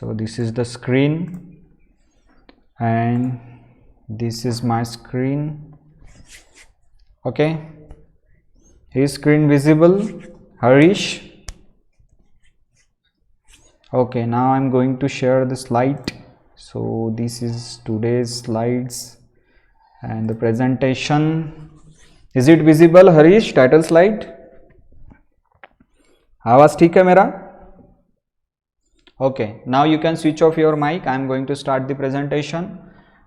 So this is the screen and this is my screen. Okay, is screen visible, Harish? Okay, now I'm going to share the slide. So this is today's slides and the presentation. Is it visible, Harish? Title slide. आवाज ठीक है मेरा? Okay, now you can switch off your mic. I am going to start the presentation.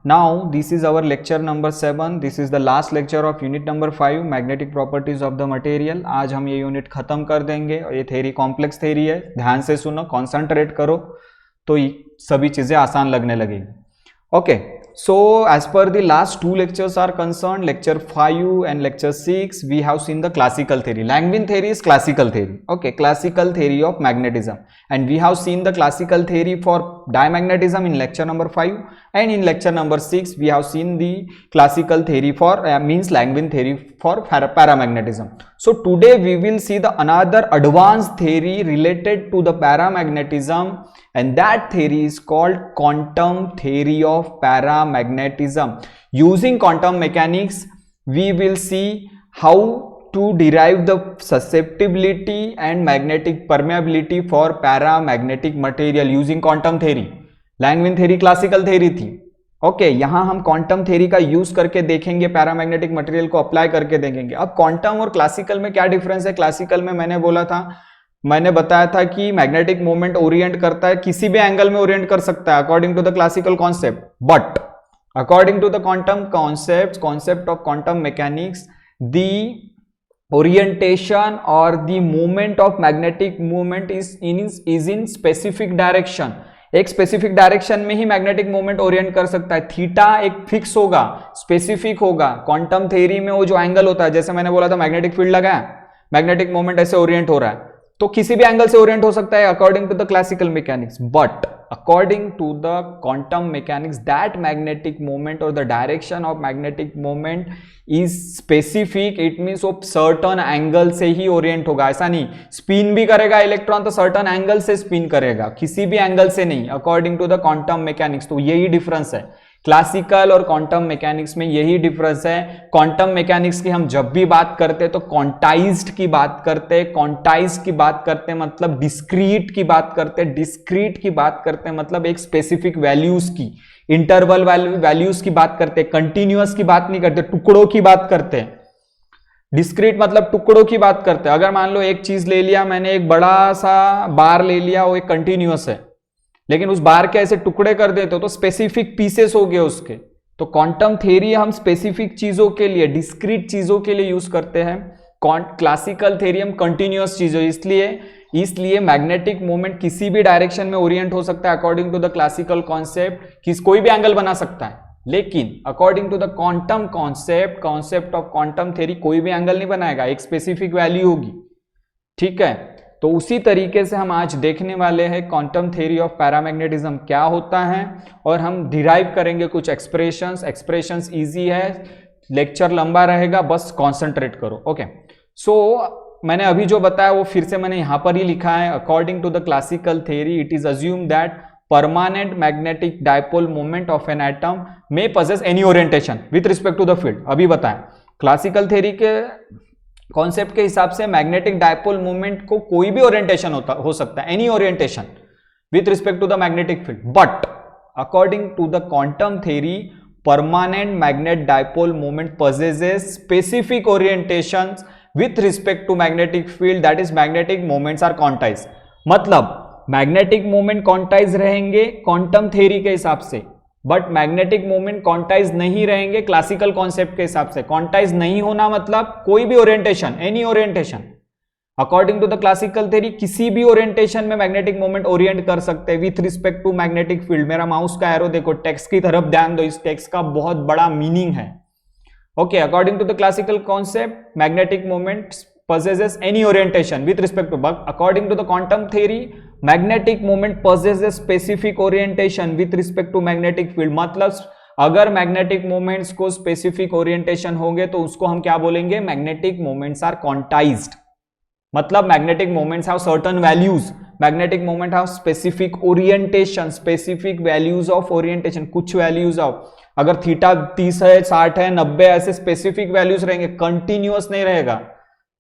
Now this is our lecture number 7. This is the last lecture of unit number 5, magnetic properties of the material. आज हम ये unit खत्म कर देंगे और ये theory complex theory है, ध्यान से सुनो, कॉन्सेंट्रेट करो तो सभी चीजें आसान लगने लगेगी. Okay, so as per the last two lectures are concerned, lecture 5 and lecture 6, we have seen the classical theory. Langevin theory is classical theory. Okay, classical theory of magnetism, and we have seen the classical theory for diamagnetism in lecture number 5, and in lecture number 6 we have seen the classical theory for means Langevin theory for paramagnetism. So today we will see the another advanced theory related to the paramagnetism, and that theory is called quantum theory of paramagnetism. Using quantum mechanics, we will see how to derive the susceptibility and magnetic permeability for paramagnetic material using quantum theory. Langevin theory classical theory थी. Okay, यहाँ हम quantum theory का use करके देखेंगे, paramagnetic material को apply करके देखेंगे. अब क्वांटम और क्लासिकल में क्या डिफरेंस है? क्लासिकल में मैंने बताया था कि मैग्नेटिक मोमेंट ओरिएंट करता है, किसी भी एंगल में ओरिएंट कर सकता है according to the classical concept, but according to the quantum concept of quantum mechanics, the orientation और the movement of magnetic movement is in specific direction. एक स्पेसिफिक डायरेक्शन में ही मैग्नेटिक मूवमेंट ओरिएंट कर सकता है. थीटा एक fix होगा, specific होगा. क्वांटम थ्योरी में वो जो एंगल होता है, जैसे मैंने बोला था मैग्नेटिक फील्ड लगाया, मैग्नेटिक मूवमेंट ऐसे ओरिएंट हो रहा है, तो किसी भी एंगल से ओरिएंट हो सकता है according to the classical mechanics. But according to the quantum mechanics, that magnetic moment और the direction of magnetic moment is specific. It means वो सर्टन एंगल से ही ओरिएंट होगा. ऐसा नहीं स्पिन भी करेगा इलेक्ट्रॉन तो सर्टन एंगल से स्पिन करेगा, किसी भी एंगल से नहीं, according to the quantum mechanics. तो यही डिफरेंस है क्लासिकल और क्वांटम मैकेनिक्स में, यही डिफरेंस है. क्वांटम मैकेनिक्स की हम जब भी बात करते हैं तो क्वांटाइज्ड की बात करते हैं. क्वांटाइज्ड की बात करते हैं मतलब डिस्क्रीट की बात करते हैं. डिस्क्रीट की बात करते हैं मतलब एक स्पेसिफिक वैल्यूज की, इंटरवल वैल्यूज की बात करते हैं. कंटिन्यूअस की बात नहीं करते, टुकड़ों की बात करते हैं. डिस्क्रीट मतलब टुकड़ों की बात करते हैं. अगर मान लो एक चीज ले लिया मैंने, एक बड़ा सा बार ले लिया, वो एक कंटिन्यूअस है, लेकिन उस बार के ऐसे टुकड़े कर देते हो तो स्पेसिफिक पीसेस हो गए उसके. तो क्वांटम थ्योरी हम स्पेसिफिक चीजों के लिए, डिस्क्रीट चीजों के लिए यूज करते हैं. क्लासिकल थ्योरी हम कंटिन्यूअस चीजों, इसलिए मैग्नेटिक मोमेंट किसी भी डायरेक्शन में ओरिएंट हो सकता है according to the classical concept. कोई भी एंगल बना सकता है, लेकिन according to the quantum concept of quantum theory कोई भी एंगल नहीं बनाएगा, एक स्पेसिफिक वैल्यू होगी. ठीक है, तो उसी तरीके से हम आज देखने वाले हैं क्वांटम थ्योरी ऑफ पैरामैग्नेटिज्म क्या होता है, और हम डिराइव करेंगे कुछ एक्सप्रेशंस इजी है, लेक्चर लंबा रहेगा, बस कॉन्सेंट्रेट करो. ओके, सो मैंने अभी जो बताया वो फिर से मैंने यहां पर ही लिखा है. According to the classical theory, it is assume that permanent magnetic dipole moment of an atom may possess any orientation with respect to the field. अभी बताएं, क्लासिकल थ्योरी के कॉन्सेप्ट के हिसाब से मैग्नेटिक डायपोल मूवमेंट को कोई भी orientation हो सकता है, any orientation with respect to the magnetic field. But according to the quantum theory, permanent magnet dipole movement possesses specific orientations with respect to magnetic field, that is magnetic moments are quantized. मतलब magnetic moment quantize रहेंगे quantum theory के हिसाब से, but magnetic moment quantize नहीं रहेंगे classical concept के हिसाब से. क्वांटाइज नहीं होना मतलब कोई भी orientation, any orientation. According to the classical theory किसी भी ओरिएंटेशन में मैग्नेटिक मोमेंट ओरिएंट कर सकते हैं with respect to magnetic field. मेरा माउस का एरो देखो, टेक्स्ट की तरफ ध्यान दो, इस टेक्स्ट का बहुत बड़ा मीनिंग है. Okay, according to the classical concept magnetic moment possesses any orientation with respect to, but according to the quantum theory magnetic moment possesses specific orientation with respect to magnetic field. मतलब अगर magnetic moments को specific orientation होंगे तो उसको हम क्या बोलेंगे? Magnetic moments are quantized. मतलब magnetic moments have certain values magnetic moment have specific orientation, specific values of orientation, कुछ वैल्यूज ऑफ, अगर थीटा 30 है, 60 है, 90 ऐसे स्पेसिफिक वैल्यूज रहेंगे, कंटिन्यूअस नहीं रहेगा,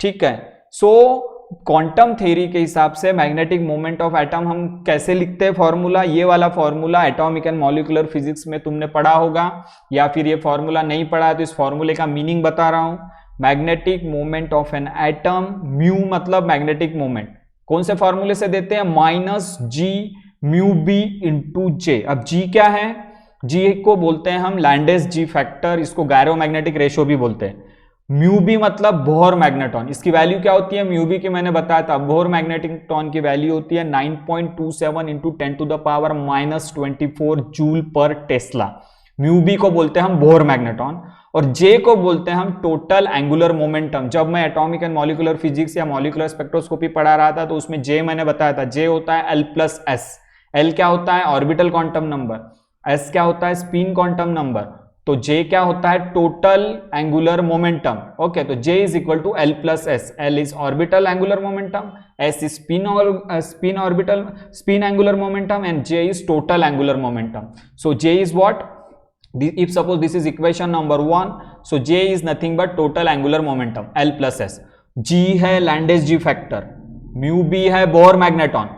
ठीक है। सो क्वांटम थ्योरी के हिसाब से मैग्नेटिक मोमेंट ऑफ एटम हम कैसे लिखते हैं फॉर्मूला, ये वाला formula atomic and molecular physics में तुमने पढ़ा होगा, या फिर ये फॉर्मूला नहीं पढ़ा है तो इस फॉर्मूले का मीनिंग बता रहा हूं। Magnetic moment of an atom, mu मतलब मैग्नेटिक मोमेंट, कौन से फॉर्मूले से देते हैं, minus G mu B into जे। अब जी क्या है, जी को बोलते हैं हम लैंडेस जी फैक्टर, इसको गायरोमैग्नेटिक रेशियो भी बोलते हैं। म्यू बी मतलब बोहर मैग्नेटॉन, इसकी वैल्यू क्या होती है म्यू बी की, मैंने बताया था बोहर मैग्नेटिकटॉन की वैल्यू होती है 9.27 into 10 to the power -24 joule per tesla. Mu B को बोलते हैं हम बोहर मैग्नेटॉन, और जे को बोलते हैं हम टोटल एंगुलर मोमेंटम। जब मैं एटॉमिक एंड मॉलिक्यूलर फिजिक्स या मॉलिक्यूलर स्पेक्ट्रोस्कोपी पढ़ा रहा था तो उसमें जे मैंने बताया था, जे होता है L+S। एल क्या होता है, ऑर्बिटल क्वांटम नंबर, एस क्या होता है, स्पिन क्वांटम नंबर, तो जे क्या होता है, टोटल एंगुलर मोमेंटम। ओके, तो J is equal to L+S, L is orbital angular momentum, S is spin angular momentum, and J is total angular momentum. So J is what, if suppose this is equation number 1, so J is nothing but total angular momentum L+S। G है Lande's G factor, mu B है Bohr magneton,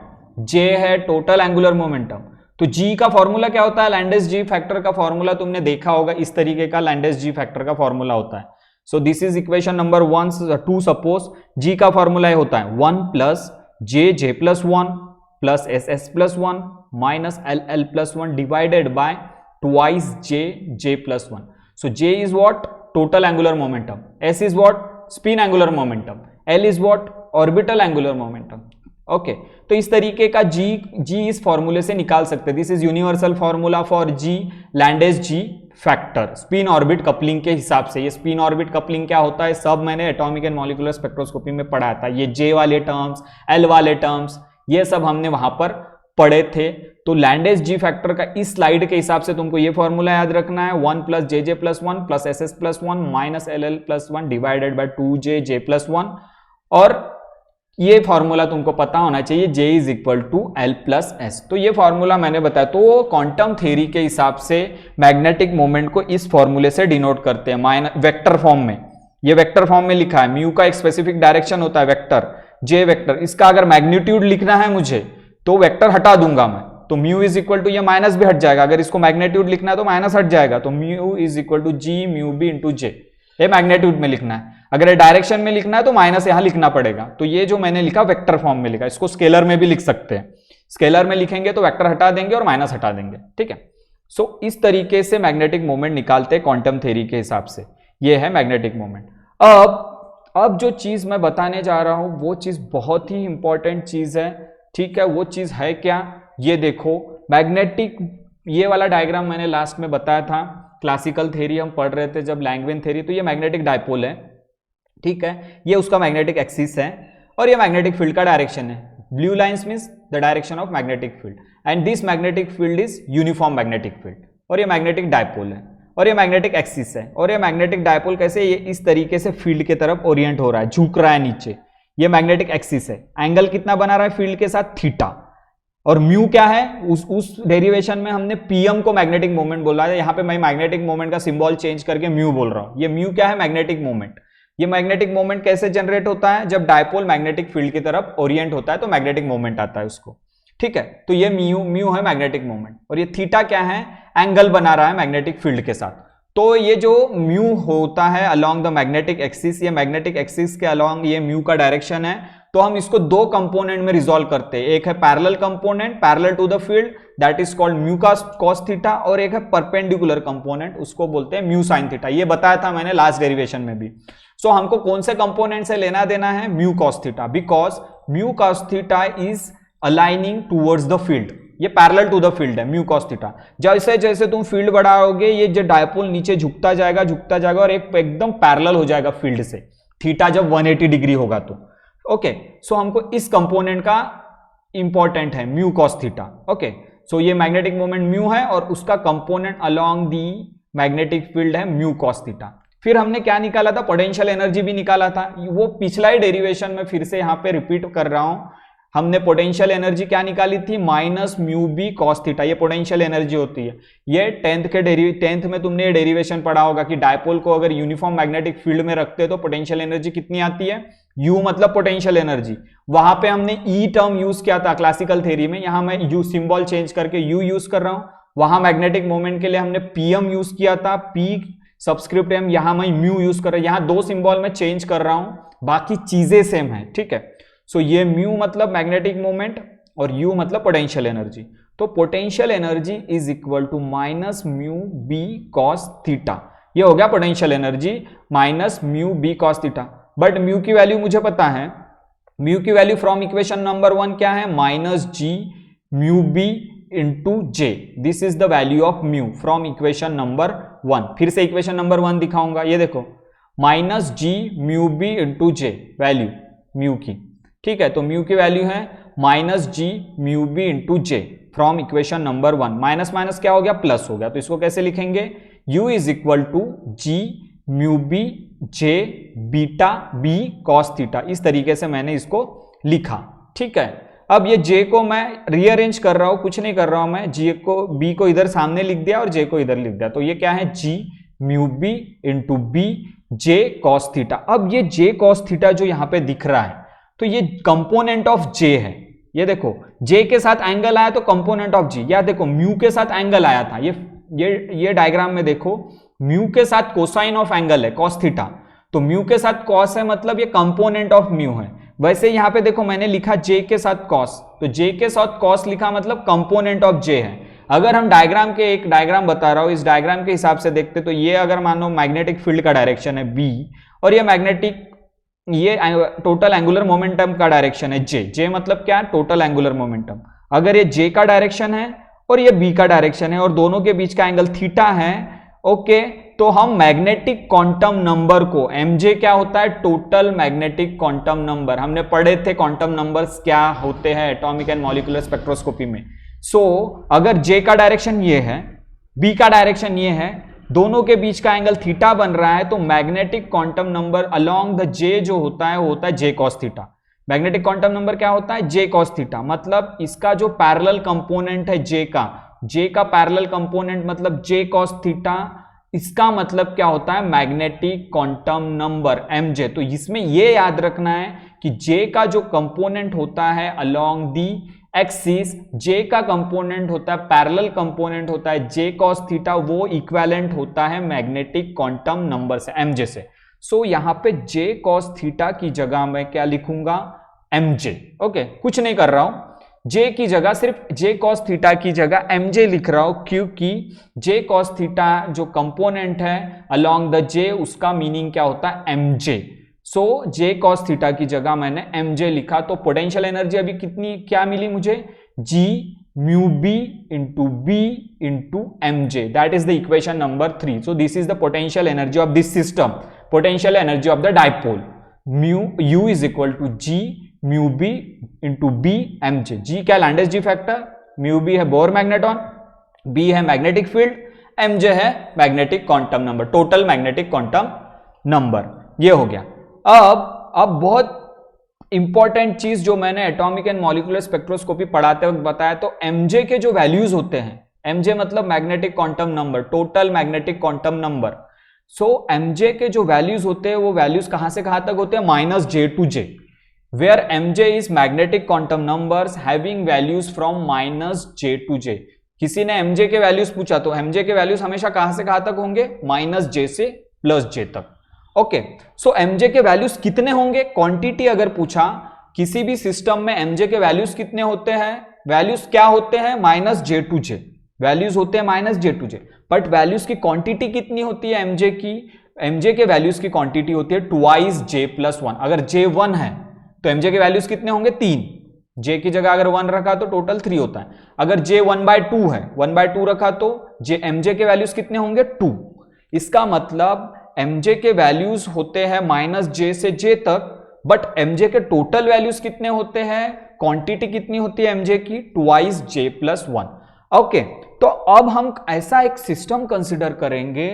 J है total angular momentum. तो G का formula क्या होता है, Lande's G factor का formula तुमने देखा होगा, इस तरीके का लैंडेस जी फैक्टर का फॉर्मूला होता है। So this is equation number 2। Suppose G का फॉर्मूला होता है 1 plus J+1 plus SS+1 minus LL+1 divided by twice J+1. So J is what, total angular momentum, S is what, spin angular momentum, L is what, orbital angular momentum। Okay, तो इस तरीके का G इस फॉर्मूले से निकाल सकते हैं। This is universal formula for G, Landes G factor, spin orbit coupling के हिसाब से। ये स्पिन ऑर्बिट कपलिंग क्या होता है, सब मैंने एटॉमिक एंड मॉलिक्यूलर स्पेक्ट्रोस्कोपी में पढ़ाया था। ये J वाले टर्म्स, L वाले टर्म्स, ये सब हमने वहां पर पढ़े थे। तो लैंडेस जी फैक्टर का इस स्लाइड के हिसाब से तुमको ये फॉर्मूला याद रखना है, 1 plus JJ+1 plus SS+1 minus LL+1 divided bye 2JJ+1, और ये फॉर्मूला तुमको पता होना चाहिए, J is equal to L+S। तो ये फॉर्मूला मैंने बताया। तो क्वांटम थ्योरी के हिसाब से मैग्नेटिक मोमेंट को इस फॉर्मूले से डिनोट करते हैं, वेक्टर फॉर्म में। ये वेक्टर फॉर्म में लिखा है, म्यू का एक स्पेसिफिक डायरेक्शन होता है वेक्टर, J वेक्टर। इसका अगर मैग्नीट्यूड लिखना है मुझे तो वेक्टर हटा दूंगा मैं, तो म्यू इज इक्वल टू, ये माइनस भी हट जाएगा, अगर इसको मैग्नीट्यूड लिखना है तो माइनस हट जाएगा, तो mu is equal to G mu B into J. ये मैग्नीट्यूड में लिखना है, अगर डायरेक्शन में लिखना है तो माइनस यहां लिखना पड़ेगा। तो ये जो मैंने लिखा वेक्टर फॉर्म में लिखा, इसको स्केलर में भी लिख सकते हैं। स्केलर में लिखेंगे तो वेक्टर हटा देंगे और माइनस हटा देंगे, ठीक है। सो इस तरीके से मैग्नेटिक मोमेंट निकालते हैं क्वांटम थ्योरी के हिसाब से। ये है मैग्नेटिक मोमेंट। अब जो चीज मैं बताने जा रहा हूं वो चीज बहुत ही इंपॉर्टेंट चीज है, ठीक है। वो चीज है क्या, ये देखो, मैग्नेटिक, ये वाला डायग्राम मैंने लास्ट में बताया था, क्लासिकल थ्योरी हम पढ़ रहे थे जब, लैंगवेन थ्योरी। तो ये मैग्नेटिक डायपोल है, ठीक है, ये उसका मैग्नेटिक एक्सिस है, और ये मैग्नेटिक फील्ड का डायरेक्शन है। Blue lines means the direction of magnetic field, and this magnetic field is uniform magnetic field, और ये मैग्नेटिक डायपोल है, और ये मैग्नेटिक एक्सिस है। और ये मैग्नेटिक डायपोल कैसे, ये इस तरीके से फील्ड के तरफ ओरिएंट हो रहा है, झुक रहा है नीचे, ये मैग्नेटिक एक्सिस है। एंगल कितना बना रहा है फील्ड के साथ, थीटा। और म्यू क्या है, उस डेरिवेशन में हमने पीएम को मैग्नेटिक मोमेंट बोला है, यहां पे मैं मैग्नेटिक मोमेंट का सिंबल चेंज करके म्यू बोल रहा हूं। ये म्यू क्या है, मैग्नेटिक मोमेंट। ये मैग्नेटिक मोमेंट कैसे जनरेट होता है, जब डायपोल मैग्नेटिक फील्ड की तरफ ओरिएंट होता है तो मैग्नेटिक मोमेंट आता है उसको, ठीक है। तो ये म्यू है मैग्नेटिक मोमेंट, और ये थीटा क्या है, एंगल बना रहा है मैग्नेटिक फील्ड के साथ। तो ये जो म्यू होता है अलोंग द मैग्नेटिक एक्सिस, ये मैग्नेटिक एक्सिस के अलोंग ये म्यू का डायरेक्शन है। तो हम इसको दो कंपोनेंट में रिजॉल्व करते हैं, एक है parallel component, parallel to the field, that is called mu cos theta, और एक है परपेंडिकुलर कंपोनेंट, उसको बोलते हैं म्यू साइन थीटा। ये बताया था मैंने लास्ट डेरिवेशन में भी। सो हमको कौन से कंपोनेंट से लेना देना है, mu cos theta, because mu cos theta is aligning towards the field, ये पैरेलल टू द फील्ड है म्यू कॉस थीटा। जैसे जैसे तुम फील्ड बढ़ाओगे ये जो डायपोल नीचे झुकता जाएगा और एकदम पैरेलल हो जाएगा फील्ड से, थीटा जब 180 डिग्री होगा तो। ओके, सो हमको इस कंपोनेंट का इंपॉर्टेंट है mu cos theta. Okay, so ये मैग्नेटिक मोमेंट म्यू है और उसका component along the magnetic field है म्यू कॉस थीटा। फिर हमने क्या निकाला था, पोटेंशियल एनर्जी भी निकाला था, वो पिछला ही डेरिवेशन में फिर से यहां पे रिपीट कर रहा हूं। हमने पोटेंशियल एनर्जी क्या निकाली थी, minus mu B cos theta, ये पोटेंशियल एनर्जी होती है। ये 10th में तुमने ये डेरिवेशन पढ़ा होगा कि डायपोल को अगर यूनिफॉर्म मैग्नेटिक फील्ड में रखते हैं तो पोटेंशियल एनर्जी कितनी आती है, U मतलब पोटेंशियल एनर्जी। वहां पे हमने E टर्म यूज किया था क्लासिकल थ्योरी में, यहां मैं U सिंबल चेंज करके U यूज कर रहा हूं। वहां मैग्नेटिक मोमेंट के लिए हमने PM यूज किया था, P सबस्क्रिप्ट M, यहां मैं म्यू यूज कर रहा हूं। यहां दो सिंबल में चेंज कर रहा हूं, बाकी चीजें सेम है, ठीक है। सो ये म्यू मतलब मैग्नेटिक मोमेंट और U मतलब पोटेंशियल एनर्जी। तो potential energy is equal to minus mu B cos theta, ये हो गया potential energy minus mu B cos theta. But mu की वैल्यू मुझे पता है, म्यू की वैल्यू फ्रॉम इक्वेशन नंबर 1 क्या है, minus G mu B into J, this is the value of mu from equation number 1। फिर से इक्वेशन नंबर 1 दिखाऊंगा, ये देखो minus G mu B into J, value mu की, ठीक है। तो म्यू की वैल्यू है minus G mu B into J from equation number 1। Minus minus क्या हो गया, प्लस हो गया। तो इसको कैसे लिखेंगे, U is equal to G mu B J beta B cos theta, इस तरीके से मैंने इसको लिखा, ठीक है। अब ये J को मैं रीअरेंज कर रहा हूं, कुछ नहीं कर रहा हूं मैं, G को B को इधर सामने लिख दिया और J को इधर लिख दिया। तो ये क्या है, G mu B into B J cos theta. अब ये J कॉस थीटा जो यहां पे दिख रहा है, तो ये कंपोनेंट ऑफ J है। ये देखो J के साथ एंगल आया तो कंपोनेंट ऑफ G, या देखो म्यू के साथ एंगल आया था, ये डायग्राम में देखो म्यू के साथ कोसाइन ऑफ एंगल है कॉस थीटा, तो म्यू के साथ कॉस है मतलब ये कंपोनेंट ऑफ म्यू है। वैसे यहां पे देखो मैंने लिखा J के साथ कॉस, तो J के साथ कॉस लिखा मतलब कंपोनेंट ऑफ J है। अगर हम डायग्राम के, एक डायग्राम बता रहा हूं, इस डायग्राम के हिसाब से देखते तो ये अगर मान लो मैग्नेटिक फील्ड का डायरेक्शन है B और ये टोटल एंगुलर मोमेंटम का डायरेक्शन है J मतलब क्या है, टोटल एंगुलर मोमेंटम। अगर ये J का डायरेक्शन है और ये B का डायरेक्शन है और दोनों के बीच का एंगल थीटा है, ओके, तो हम मैग्नेटिक क्वांटम नंबर को, mj क्या होता है, टोटल मैग्नेटिक क्वांटम नंबर, हमने पढ़े थे क्वांटम नंबर्स क्या होते हैं एटॉमिक एंड मॉलिक्यूलर स्पेक्ट्रोस्कोपी में। सो अगर J का डायरेक्शन ये है, B का डायरेक्शन ये है, दोनों के बीच का एंगल थीटा बन रहा है, तो magnetic quantum number along the J जो होता है वो होता है J cos theta. Magnetic quantum number क्या होता है, J cos थीटा, मतलब इसका जो पैरेलल कंपोनेंट है J का पैरेलल कंपोनेंट मतलब J cos थीटा, इसका मतलब क्या होता है, मैग्नेटिक क्वांटम नंबर mj। तो इसमें ये याद रखना है कि J का जो कंपोनेंट होता है अलोंग दी एक्सिस, J का कंपोनेंट होता है, पैरेलल कंपोनेंट होता है J cos थीटा, वो इक्विवेलेंट होता है मैग्नेटिक क्वांटम नंबर से, mj से। सो यहां पे J cos थीटा की जगह मैं क्या लिखूंगा, mj, ओके, कुछ नहीं कर रहा हूं, J की जगह सिर्फ J cos थीटा की जगह mj लिख रहा हूं, क्योंकि J cos थीटा जो कंपोनेंट है अलोंग द J, उसका मीनिंग क्या होता है, mj। सो J cos थीटा की जगह मैंने mj लिखा। तो पोटेंशियल एनर्जी अभी कितनी क्या मिली मुझे, G mu B into mj, that is the equation number 3। So this is the potential energy of this system, potential energy of the dipole, mu U is equal to G mu B into B mj। G क्या, Lande's G factor, mu B है Bohr magneton, B है magnetic field, mj है magnetic quantum number, total magnetic quantum number, ये हो गया। अब बहुत important चीज जो मैंने एटॉमिक एंड मॉलिक्यूलर स्पेक्ट्रोस्कोपी पढ़ाते वक्त बताया, तो mj के जो वैल्यूज होते हैं, mj मतलब magnetic quantum number, total magnetic quantum number. So mj के जो वैल्यूज होते हैं वो वैल्यूज कहां से कहां तक होते हैं, minus j to j, where mj is magnetic quantum numbers having values from minus j to j। किसी ने mj के वैल्यूज पूछा तो mj के वैल्यूज हमेशा कहां से कहां तक होंगे, माइनस j से प्लस j तक, ओके। सो mj के वैल्यूज कितने होंगे, क्वांटिटी अगर पूछा किसी भी सिस्टम में mj के वैल्यूज कितने होते हैं, वैल्यूज क्या होते हैं, minus j to j, values होते हैं minus j to j, but values की क्वांटिटी कितनी होती है mj की, mj के वैल्यूज की क्वांटिटी होती है ट्वाइस j प्लस 1। अगर j 1 है तो mj के वैल्यूज कितने होंगे, 3, j की जगह अगर 1 रखा तो टोटल 3 होता है। अगर j 1/2 है, 1/2 रखा तो mj के वैल्यूज कितने होंगे, 2। इसका मतलब mj के वैल्यूज होते हैं माइनस j से j तक, बट mj के टोटल वैल्यूज कितने होते हैं, क्वांटिटी कितनी होती है mj की, ट्वाइस j प्लस 1, ओके। तो अब हम ऐसा एक सिस्टम कंसिडर करेंगे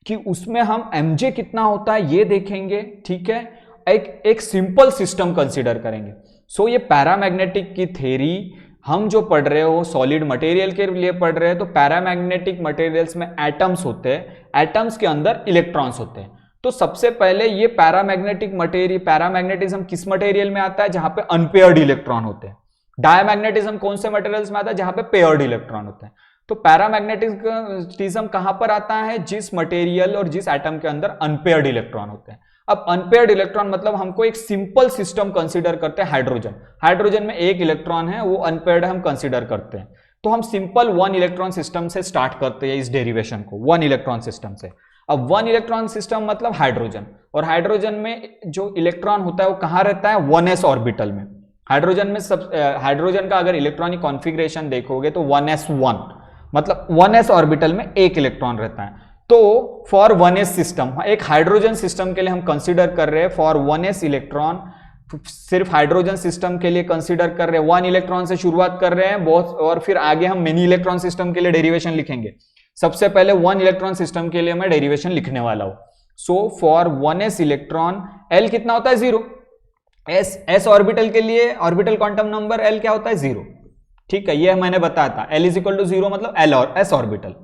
कि उसमें हम mj कितना होता है ये देखेंगे, ठीक है। एक सिंपल सिस्टम कंसीडर करेंगे। सो ये पैरामैग्नेटिक की थ्योरी हम जो पढ़ रहे हो सॉलिड मटेरियल के लिए पढ़ रहे हैं, तो पैरामैग्नेटिक मटेरियल्स में एटम्स होते हैं, एटम्स के अंदर इलेक्ट्रॉन्स होते हैं। तो सबसे पहले ये पैरामैग्नेटिज्म किस मटेरियल में आता है? जहां पे अनपेयर्ड इलेक्ट्रॉन होते हैं। डायमैग्नेटिज्म कौन से मटेरियल्स में आता है? जहां पे पेयर्ड इलेक्ट्रॉन होते हैं। तो पैरामैग्नेटिज्म कहां पर आता है? जिस मटेरियल और जिस एटम के अंदर अनपेयर्ड इलेक्ट्रॉन होते हैं। अब अनपेयर्ड इलेक्ट्रॉन मतलब हमको एक सिंपल सिस्टम कंसीडर करते हैं, हाइड्रोजन में एक इलेक्ट्रॉन है, वो अनपेयर्ड हम कंसीडर करते हैं। तो हम सिंपल 1 इलेक्ट्रॉन सिस्टम से स्टार्ट करते हैं इस डेरिवेशन को, 1 इलेक्ट्रॉन सिस्टम से। अब 1 इलेक्ट्रॉन सिस्टम मतलब हाइड्रोजन, और हाइड्रोजन में जो इलेक्ट्रॉन होता है वो कहां रहता है? 1s ऑर्बिटल में। हाइड्रोजन में हाइड्रोजन का अगर इलेक्ट्रॉनिक कॉन्फ़िगरेशन देखोगे तो 1s1 मतलब 1s ऑर्बिटल में एक इलेक्ट्रॉन रहता है। तो फॉर 1s सिस्टम, एक हाइड्रोजन सिस्टम के लिए हम कंसीडर कर रहे हैं फॉर 1s इलेक्ट्रॉन, सिर्फ हाइड्रोजन सिस्टम के लिए कंसीडर कर रहे हैं, 1 इलेक्ट्रॉन से शुरुआत कर रहे हैं बहुत, और फिर आगे हम मेनी इलेक्ट्रॉन सिस्टम के लिए डेरिवेशन लिखेंगे। सबसे पहले 1 इलेक्ट्रॉन सिस्टम के लिए मैं डेरिवेशन लिखने वाला हूं। So for 1s electron L कितना होता है? 0। s ऑर्बिटल के लिए ऑर्बिटल क्वांटम नंबर L क्या होता है? 0। ठीक है, ये मैंने बताया था। L इज इक्वल टू 0 मतलब L और s orbital.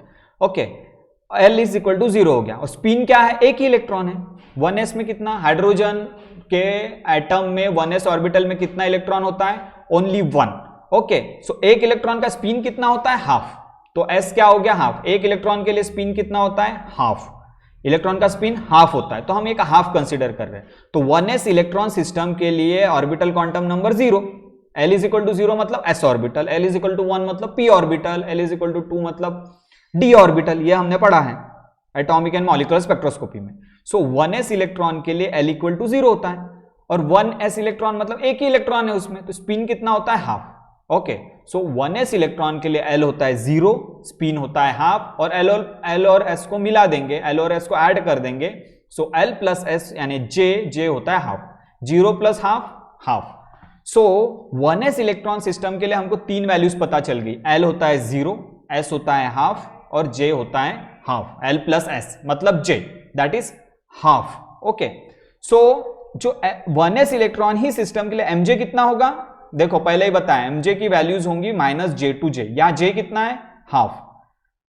Okay, L is equal to 0 हो गया। और स्पिन क्या है? एक ही इलेक्ट्रॉन है। 1s में कितना? हाइड्रोजन के एटम में 1s ऑर्बिटल में कितना इलेक्ट्रॉन होता है? ओनली 1। ओके, सो एक इलेक्ट्रॉन का स्पिन कितना होता है? हाफ। तो s क्या हो गया? हाफ। एक इलेक्ट्रॉन के लिए स्पिन कितना होता है? हाफ। इलेक्ट्रॉन का स्पिन हाफ होता है, तो हम एक हाफ कंसीडर कर रहे हैं। तो 1s इलेक्ट्रॉन सिस्टम के लिए orbital quantum number 0। L is equal to 0 मतलब s orbital, L is equal to 1 मतलब p orbital, L is equal to 2 मतलब d ऑर्बिटल। ये हमने पढ़ा है एटॉमिक एंड मॉलिक्यूलर स्पेक्ट्रोस्कोपी में। सो 1s इलेक्ट्रॉन के लिए L इक्वल टू 0 होता है, और 1s इलेक्ट्रॉन मतलब एक ही इलेक्ट्रॉन है उसमें, तो स्पिन कितना होता है? हाफ। ओके, सो 1s इलेक्ट्रॉन के लिए L होता है 0, स्पिन होता है हाफ, और L और s को मिला देंगे, L और s को ऐड कर देंगे। सो L प्लस s यानी J होता है half. 0 plus half, half. So 1s electron system के लिए हमको 3 वैल्यूज पता चल गई। L होता है 0, s होता है हाफ, और J होता है हाफ। L प्लस s मतलब J, that is half. Okay, so जो 1s इलेक्ट्रॉन ही सिस्टम के लिए mj कितना होगा? देखो पहले ही बताया, mj की वैल्यूज होंगी -j2j, या j कितना है? हाफ।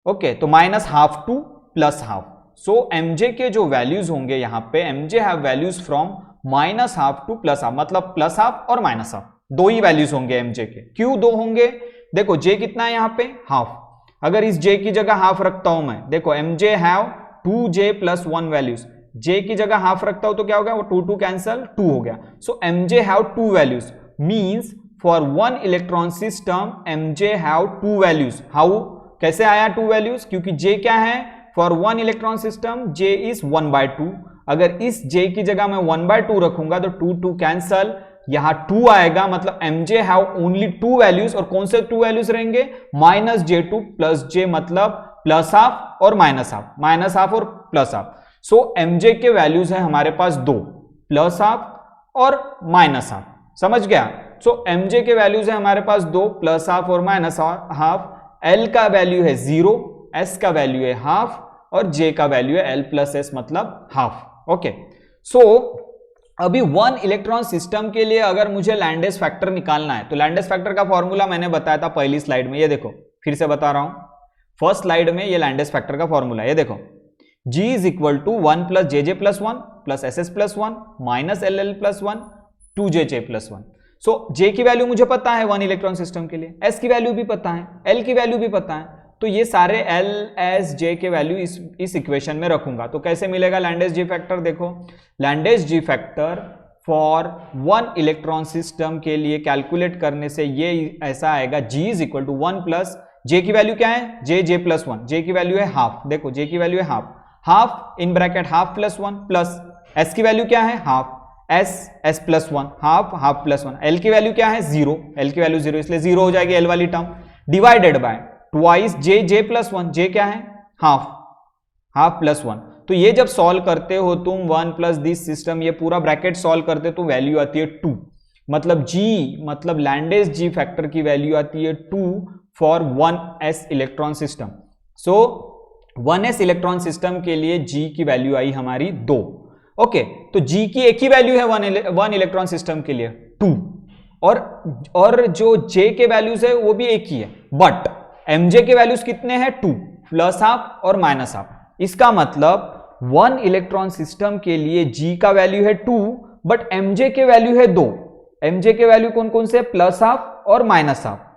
ओके, तो -½ टू +½ सो mj के जो वैल्यूज होंगे यहाँ पे, mj have values from -½ to +½ मतलब +½ और -½ दो ही वैल्यूज होंगे mj के। क्यों दो होंगे? देखो j कितना है यहाँ पे? हाफ। अगर इस j की जगह हाफ रखता हूं मैं, देखो mj have 2j + 1 values, j की जगह हाफ रखता हूं तो क्या हो गया? वो 2 कैंसल, 2 हो गया। सो mj have 2 values, means for 1 electron system mj have 2 values. How? कैसे आया 2 वैल्यूज? क्योंकि j क्या है? For 1 electron system j is 1/2। अगर इस j की जगह मैं 1/2 रखूंगा तो 2 कैंसल, यहां 2 आएगा, मतलब mj हैव ओनली 2 वैल्यूज। और कौन से 2 वैल्यूज रहेंगे? -j2 + j मतलब +½ और -½ और +½ सो mj के वैल्यूज है हमारे पास 2, +½ और -½ समझ गया? सो mj के वैल्यूज है हमारे पास 2, +½ और -½ L का वैल्यू है 0, s का वैल्यू है हाफ, और j का वैल्यू है L + s मतलब हाफ। ओके, सो अभी 1 इलेक्ट्रॉन सिस्टम के लिए अगर मुझे लैंडेस फैक्टर निकालना है, तो लैंडेस फैक्टर का फॉर्मूला मैंने बताया था पहली स्लाइड में। ये देखो, फिर से बता रहा हूं, फर्स्ट स्लाइड में ये लैंडेस फैक्टर का फॉर्मूला, ये देखो, G is equal to 1 + jj + 1 + ss + 1 - ll + 1 2jj + 1। So J की वैल्यू मुझे पता है 1 इलेक्ट्रॉन सिस्टम के लिए, S की वैल्यू भी पता है, L की वैल्यू भी पता है, तो ये सारे L, S, J के वैल्यू इस इक्वेशन में रखूंगा। तो कैसे मिलेगा लैंडेस जी फैक्टर? देखो, Lande's G factor for 1 electron system के लिए कैलकुलेट करने से ये ऐसा आएगा, G is equal to 1 + J की वैल्यू क्या है? J + 1, J की वैल्यू है हाफ। देखो J की वैल्यू है half in bracket half + 1 plus S की वैल्यू क्या है? Half, s + 1 half + 1। L की वैल्यू क्या है? 0, L की वैल्यू 0, इसलिए 0 हो जाएगी L वाली term, divided by twice j + 1, J क्या है? हाफ + 1। तो ये जब सॉल्व करते हो तुम 1 + दिस सिस्टम, ये पूरा ब्रैकेट सॉल्व करते हो तो वैल्यू आती है 2, मतलब G मतलब लैंडेस जी फैक्टर की वैल्यू आती है 2 for 1s electron system. So 1s electron system के लिए G की वैल्यू आई हमारी 2। ओके, तो G की एक ही वैल्यू है वन इलेक्ट्रॉन सिस्टम के लिए 2, और जो J के वैल्यूज है वो भी एक ही है, बट Mj के वैल्यूज कितने हैं 2, प्लस हाफ और माइनस हाफ। इसका मतलब वन इलेक्ट्रॉन सिस्टम के लिए G का वैल्यू है 2, बट Mj के वैल्यू है 2। Mj के वैल्यू कौन कौन से, प्लस हाफ और माइनस हाफ।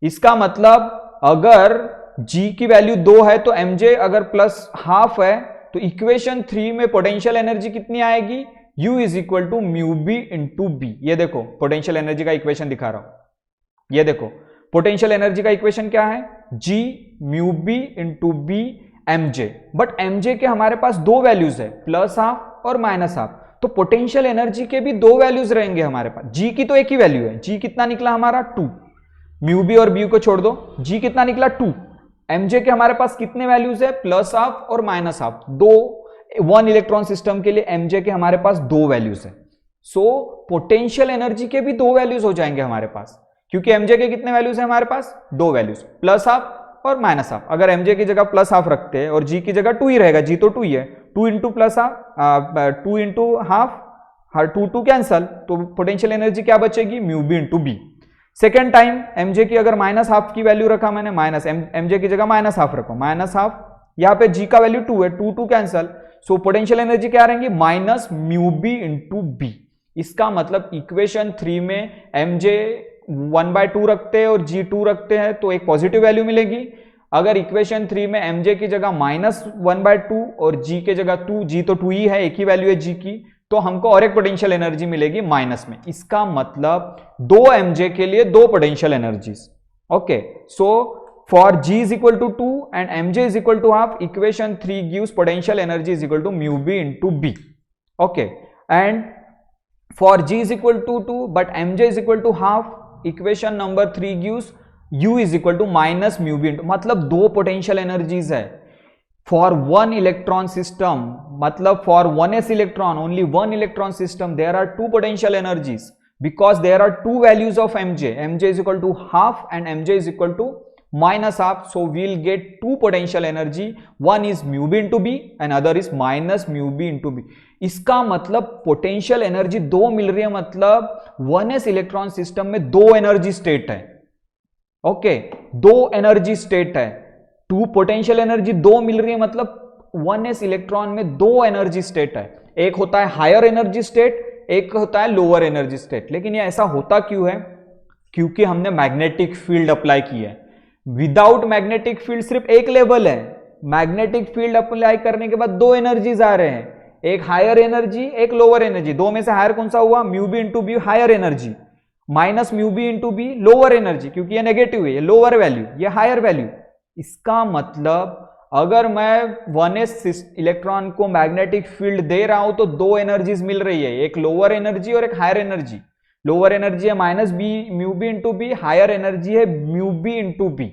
इसका मतलब अगर G की वैल्यू 2 है तो Mj अगर प्लस हाफ है, तो इक्वेशन 3 में पोटेंशियल एनर्जी कितनी आएगी, U is equal to mu B into B. ये देखो पोटेंशियल एनर्जी का इक्वेशन दिखा रहा हूं, ये देखो पोटेंशियल एनर्जी का इक्वेशन क्या है, G mu B into B Mj, but Mj के हमारे पास दो वैल्यूज है, प्लस हाफ और माइनस हाफ, तो पोटेंशियल एनर्जी के भी दो वैल्यूज रहेंगे हमारे पास। G की तो एक ही वैल्यू है, G कितना निकला हमारा 2, म्यू बी और बी को छोड़ दो, G कितना निकला 2। Mj के हमारे पास कितने वैल्यूज है, प्लस हाफ और माइनस हाफ, दो। वन इलेक्ट्रॉन सिस्टम के लिए Mj के हमारे पास दो वैल्यूज है, सो पोटेंशियल एनर्जी के भी दो वैल्यूज हो जाएंगे हमारे पास, क्योंकि Mj के कितने वैल्यूज है हमारे पास, दो वैल्यूज, प्लस हाफ और माइनस हाफ। अगर Mj की जगह प्लस हाफ रखते हैं और G की जगह 2 ही रहेगा, G तो 2 ही है, 2 into plus half, 2 into half, हर 2 कैंसल, तो पोटेंशियल एनर्जी क्या बचेगी, mu B into B. Second time Mj की अगर माइनस हाफ की वैल्यू रखा मैंने, माइनस Mj की जगह माइनस हाफ रखो, माइनस हाफ, यहाँ पे G का वैल्यू 2 है, 2 कैंसल, सो पोटेंशियल एनर्जी क्या रहेंगी, minus mu B into B. इसका मतलब इक्वेशन 3 में Mj 1/2 रखते हैं और G 2 रखते हैं तो एक पॉजिटिव वैल्यू मिलेगी। अगर इक्वेशन 3 में Mj की जगह माइनस 1/2 और G के जगह 2, G तो 2 ही है, एक ही वैल्यू है G की, तो हमको और एक पोटेंशियल एनर्जी मिलेगी माइनस में। इसका मतलब दो Mj के लिए दो potential energies. Okay, so for G is equal to 2 and Mj is equal to half, equation 3 gives potential energy is equal to mu b into b. Okay, and for G is equal to 2 but Mj is equal to half, equation number 3 gives U is equal to minus mu b into, मतलब दो potential energies है for one electron system, मतलब for 1s electron, only one electron system, there are two potential energies because there are two values of Mj. Mj is equal to half and Mj is equal to minus half, so we'll get two potential energy, one is mu b into b and other is minus mu b into b. इसका मतलब potential energy दो मिल रही है, मतलब 1s electron system में दो energy state है। Okay, दो एनर्जी स्टेट है, टू पोटेंशियल एनर्जी दो मिल रही है, मतलब 1s इलेक्ट्रॉन में दो एनर्जी स्टेट है, एक होता है हायर एनर्जी स्टेट, एक होता है लोअर एनर्जी स्टेट। लेकिन ये ऐसा होता क्यों है, क्योंकि हमने मैग्नेटिक फील्ड अप्लाई की है। विदाउट मैग्नेटिक फील्ड सिर्फ एक लेवल है, मैग्नेटिक फील्ड अप्लाई करने के बाद दो एनर्जीज आ रहे हैं, एक हायर एनर्जी एक लोअर एनर्जी। दो में से हायर कौन सा हुआ, mu B into B higher energy, minus mu B into B lower energy, क्योंकि ये नेगेटिव है, ये लोअर वैल्यू, ये हायर वैल्यू। इसका मतलब अगर मैं 1s इलेक्ट्रॉन को मैग्नेटिक फील्ड दे रहा हूं तो दो एनर्जीज मिल रही है, एक लोअर एनर्जी और एक हायर एनर्जी। लोअर एनर्जी है minus B mu B into B, higher energy है mu B into B.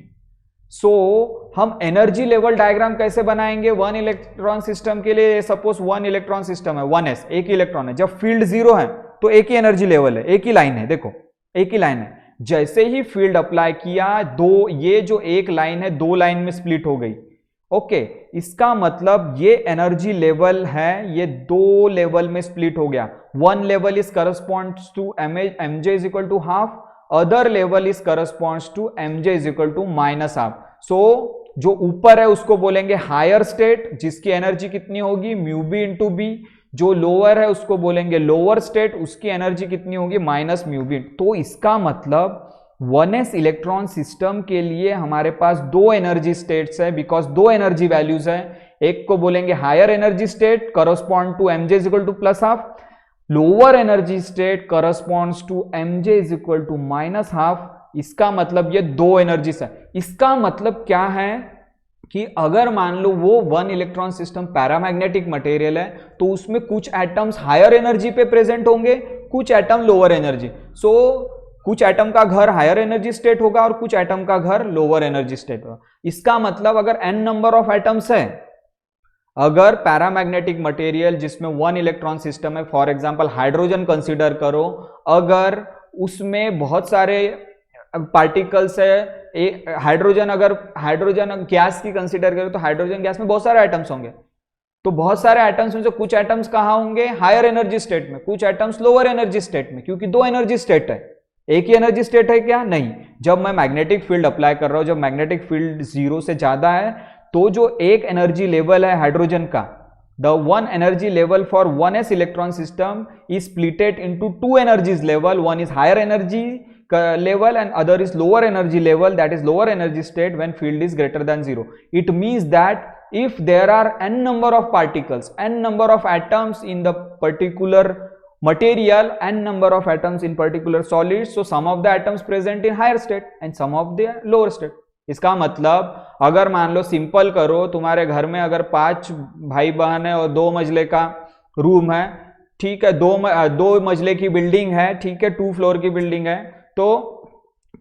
So हम एनर्जी लेवल डायग्राम कैसे बनाएंगे वन इलेक्ट्रॉन सिस्टम के लिए। सपोज वन इलेक्ट्रॉन सिस्टम है, 1s, एक ही इलेक्ट्रॉन है, जब फील्ड 0 है तो एक ही एनर्जी लेवल है, एक ही लाइन है, देखो एक ही लाइन है। जैसे ही फील्ड अप्लाई किया, दो, ये जो एक लाइन है दो लाइन में स्प्लिट हो गई। ओके, इसका मतलब ये एनर्जी लेवल है, ये दो लेवल में स्प्लिट हो गया। One level is corresponds to Mj is equal to half, other level is corresponds to Mj is equal to minus half. So जो ऊपर है उसको बोलेंगे हायर स्टेट, जिसकी एनर्जी कितनी होगी, म्यू बी इंटू बी। जो लोअर है उसको बोलेंगे लोअर स्टेट, उसकी एनर्जी कितनी होगी, माइनस म्यू बी। तो इसका मतलब 1s इलेक्ट्रॉन सिस्टम के लिए हमारे पास दो एनर्जी स्टेट्स है, बिकॉज दो एनर्जी वैल्यूज है। एक को बोलेंगे higher energy state correspond to Mj is equal to plus half, lower energy state corresponds to Mj is equal to minus half. इसका मतलब ये दो एनर्जीज है। इसका मतलब क्या है कि अगर मान लो वो one electron system paramagnetic material है तो उसमें कुछ एटम्स हायर एनर्जी पे प्रेजेंट होंगे, कुछ एटम लोअर एनर्जी। सो कुछ एटम का घर हायर एनर्जी स्टेट होगा और कुछ एटम का घर लोअर एनर्जी स्टेट होगा। इसका मतलब अगर n नंबर ऑफ एटम्स है, अगर पैरामैग्नेटिक मटेरियल जिसमें वन इलेक्ट्रॉन सिस्टम है, फॉर एग्जांपल हाइड्रोजन कंसीडर करो, अगर उसमें बहुत सारे पार्टिकल्स है, हाइड्रोजन, अगर हाइड्रोजन गैस की कंसीडर करो तो हाइड्रोजन गैस में बहुत सारे एटम्स होंगे। तो बहुत सारे एटम्स में से कुछ एटम्स कहाँ होंगे, हायर एनर्जी स्टेट में, कुछ एटम्स लोअर एनर्जी स्टेट में, क्योंकि दो एनर्जी स्टेट है, एक ही एनर्जी स्टेट है क्या, नहीं। जब मैं मैग्नेटिक फील्ड अप्लाई कर रहा हूं, जब मैग्नेटिक फील्ड 0 से ज्यादा है, तो जो एक एनर्जी लेवल है हाइड्रोजन का, the one energy level for 1s electron system is splitted into two energies level, one is higher energy level and other is lower energy level, that is lower energy state when field is greater than 0. It means that if there are n number of particles, n number of atoms in the particular material, n number of atoms in particular solids, so some of the atoms present in higher state and some of the lower state. इसका मतलब अगर मान लो simple करो, तुम्हारे घर में अगर 5 भाई बहन है और 2 मंजिले का रूम है, ठीक है, दो मंजिले की बिल्डिंग है, ठीक है, 2 फ्लोर की बिल्डिंग है, तो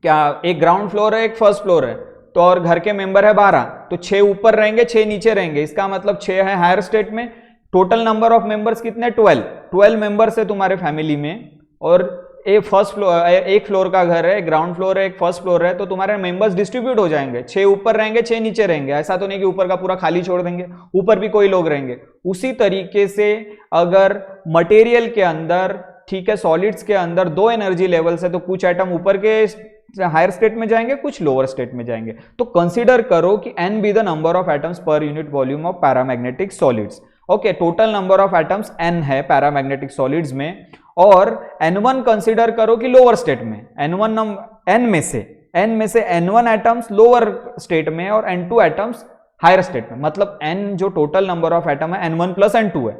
क्या एक ग्राउंड फ्लोर है, एक फर्स्ट फ्लोर है, तो और घर के मेंबर है 12, तो 6 ऊपर रहेंगे, 6 नीचे रहेंगे, इसका मतलब 6 है हायर स्टेट में। टोटल नंबर ऑफ मेंबर्स कितने, 12 मेंबर्स है तुम्हारे फैमिली में, और एक फ्लोर का घर है, एक ग्राउंड फ्लोर है, एक फर्स्ट फ्लोर है, तो तुम्हारे मेंबर्स डिस्ट्रीब्यूट हो जाएंगे, 6 ऊपर रहेंगे, 6 नीचे रहेंगे। ऐसा तो नहीं कि ऊपर का पूरा खाली छोड़ देंगे, ऊपर भी कोई लोग रहेंगे। उसी तरीके से अगर मटेरियल के अंदर, ठीक है, सॉलिड्स के अंदर 2 एनर्जी लेवल्स है, तो कुछ एटम ऊपर के हायर स्टेट में जाएंगे, कुछ लोअर स्टेट में जाएंगे। तो कंसीडर करो कि n be the number of atoms per unit volume of paramagnetic solids. Okay, total number of atoms n है पैरामैग्नेटिक सॉलिड्स में, और n1 कंसीडर करो कि लोअर स्टेट में, n में से n1 एटम्स लोअर स्टेट में और n2 एटम्स हायर स्टेट में। मतलब n जो टोटल नंबर ऑफ एटम है n1 प्लस n2 है,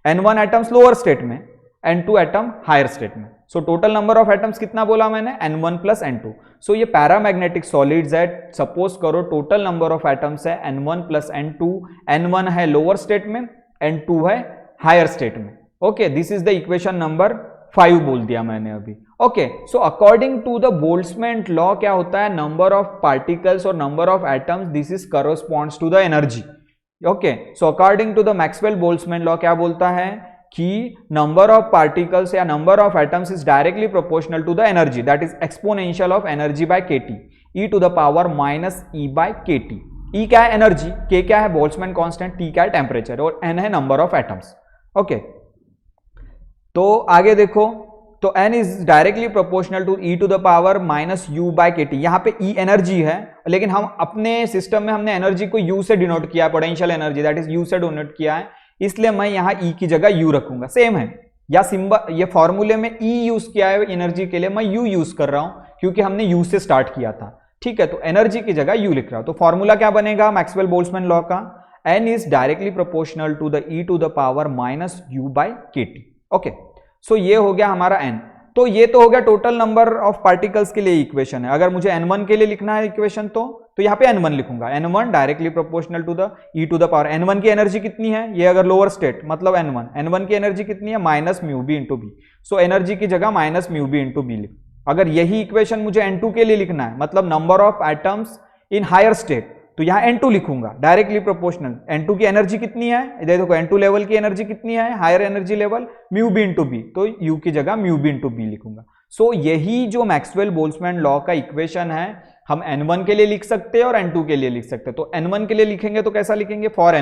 n1 एटम्स लोअर स्टेट में, n2 एटम हायर स्टेट में। So total number of atoms कितना बोला मैंने, n1 प्लस n2। सो ये पैरामैग्नेटिक सॉलिड्स है, सपोज करो टोटल नंबर ऑफ एटम्स है n1 प्लस n2, n1 है लोअर स्टेट में, n2 है हायर स्टेट में। Okay, this is the equation number 5 बोल दिया मैंने अभी। Okay, so according to the Boltzmann law क्या होता है, नंबर ऑफ पार्टिकल्स और number of atoms, this is corresponds to the energy. Okay, so according to the Maxwell Boltzmann law क्या बोलता है कि नंबर ऑफ पार्टिकल्स या number of atoms is directly proportional to the energy, that is exponential of energy by KT, E to the power minus E by KT. E क्या है, energy, के क्या है, बोल्ट्जमैन कांस्टेंट, टी क्या है, temperature, और N है number of atoms. Okay, तो आगे देखो, तो n is directly proportional to e to the power minus U by के टी। यहाँ पे E एनर्जी है, लेकिन हम अपने सिस्टम में हमने एनर्जी को U से डिनोट किया है, potential energy, that is U से डिनोट किया है, इसलिए मैं यहाँ E की जगह U रखूंगा। सेम है, या सिंबल, ये फॉर्मूले में E यूज किया है एनर्जी के लिए, मैं U यूज कर रहा हूं क्योंकि हमने U से स्टार्ट किया था। ठीक है, तो एनर्जी की जगह U लिख रहा हूं। तो फॉर्मूला क्या बनेगा मैक्सवेल बोल्ट्जमैन लॉ का, n is directly proportional to the E to the power minus U by के टी। ओके, सो ये हो गया हमारा n। तो ये तो हो गया टोटल नंबर ऑफ पार्टिकल्स के लिए इक्वेशन है। अगर मुझे n1 के लिए लिखना है इक्वेशन, तो यहाँ पे n1 लिखूंगा, n1 directly proportional to the e to the power. n1 की एनर्जी कितनी है, ये अगर लोअर स्टेट मतलब n1 की एनर्जी कितनी है, minus mu B into B. So energy की जगह minus mu B into B लिख। अगर यही इक्वेशन मुझे n2 के लिए लिखना है, मतलब number of atoms in higher state, तो यहाँ n2 लिखूंगा डायरेक्टली प्रोपोर्शनल। n2 की एनर्जी कितनी है, देखो n2 लेवल की एनर्जी कितनी है, higher energy level, mu B into B, तो u की जगह म्यू बी इंटू बी लिखूंगा। सो यही जो मैक्सवेल बोल्ट्जमैन लॉ का इक्वेशन है, हम n1 के लिए लिख सकते हैं और n2 के लिए लिख सकते हैं। तो n1 के लिए लिखेंगे तो कैसा लिखेंगे, for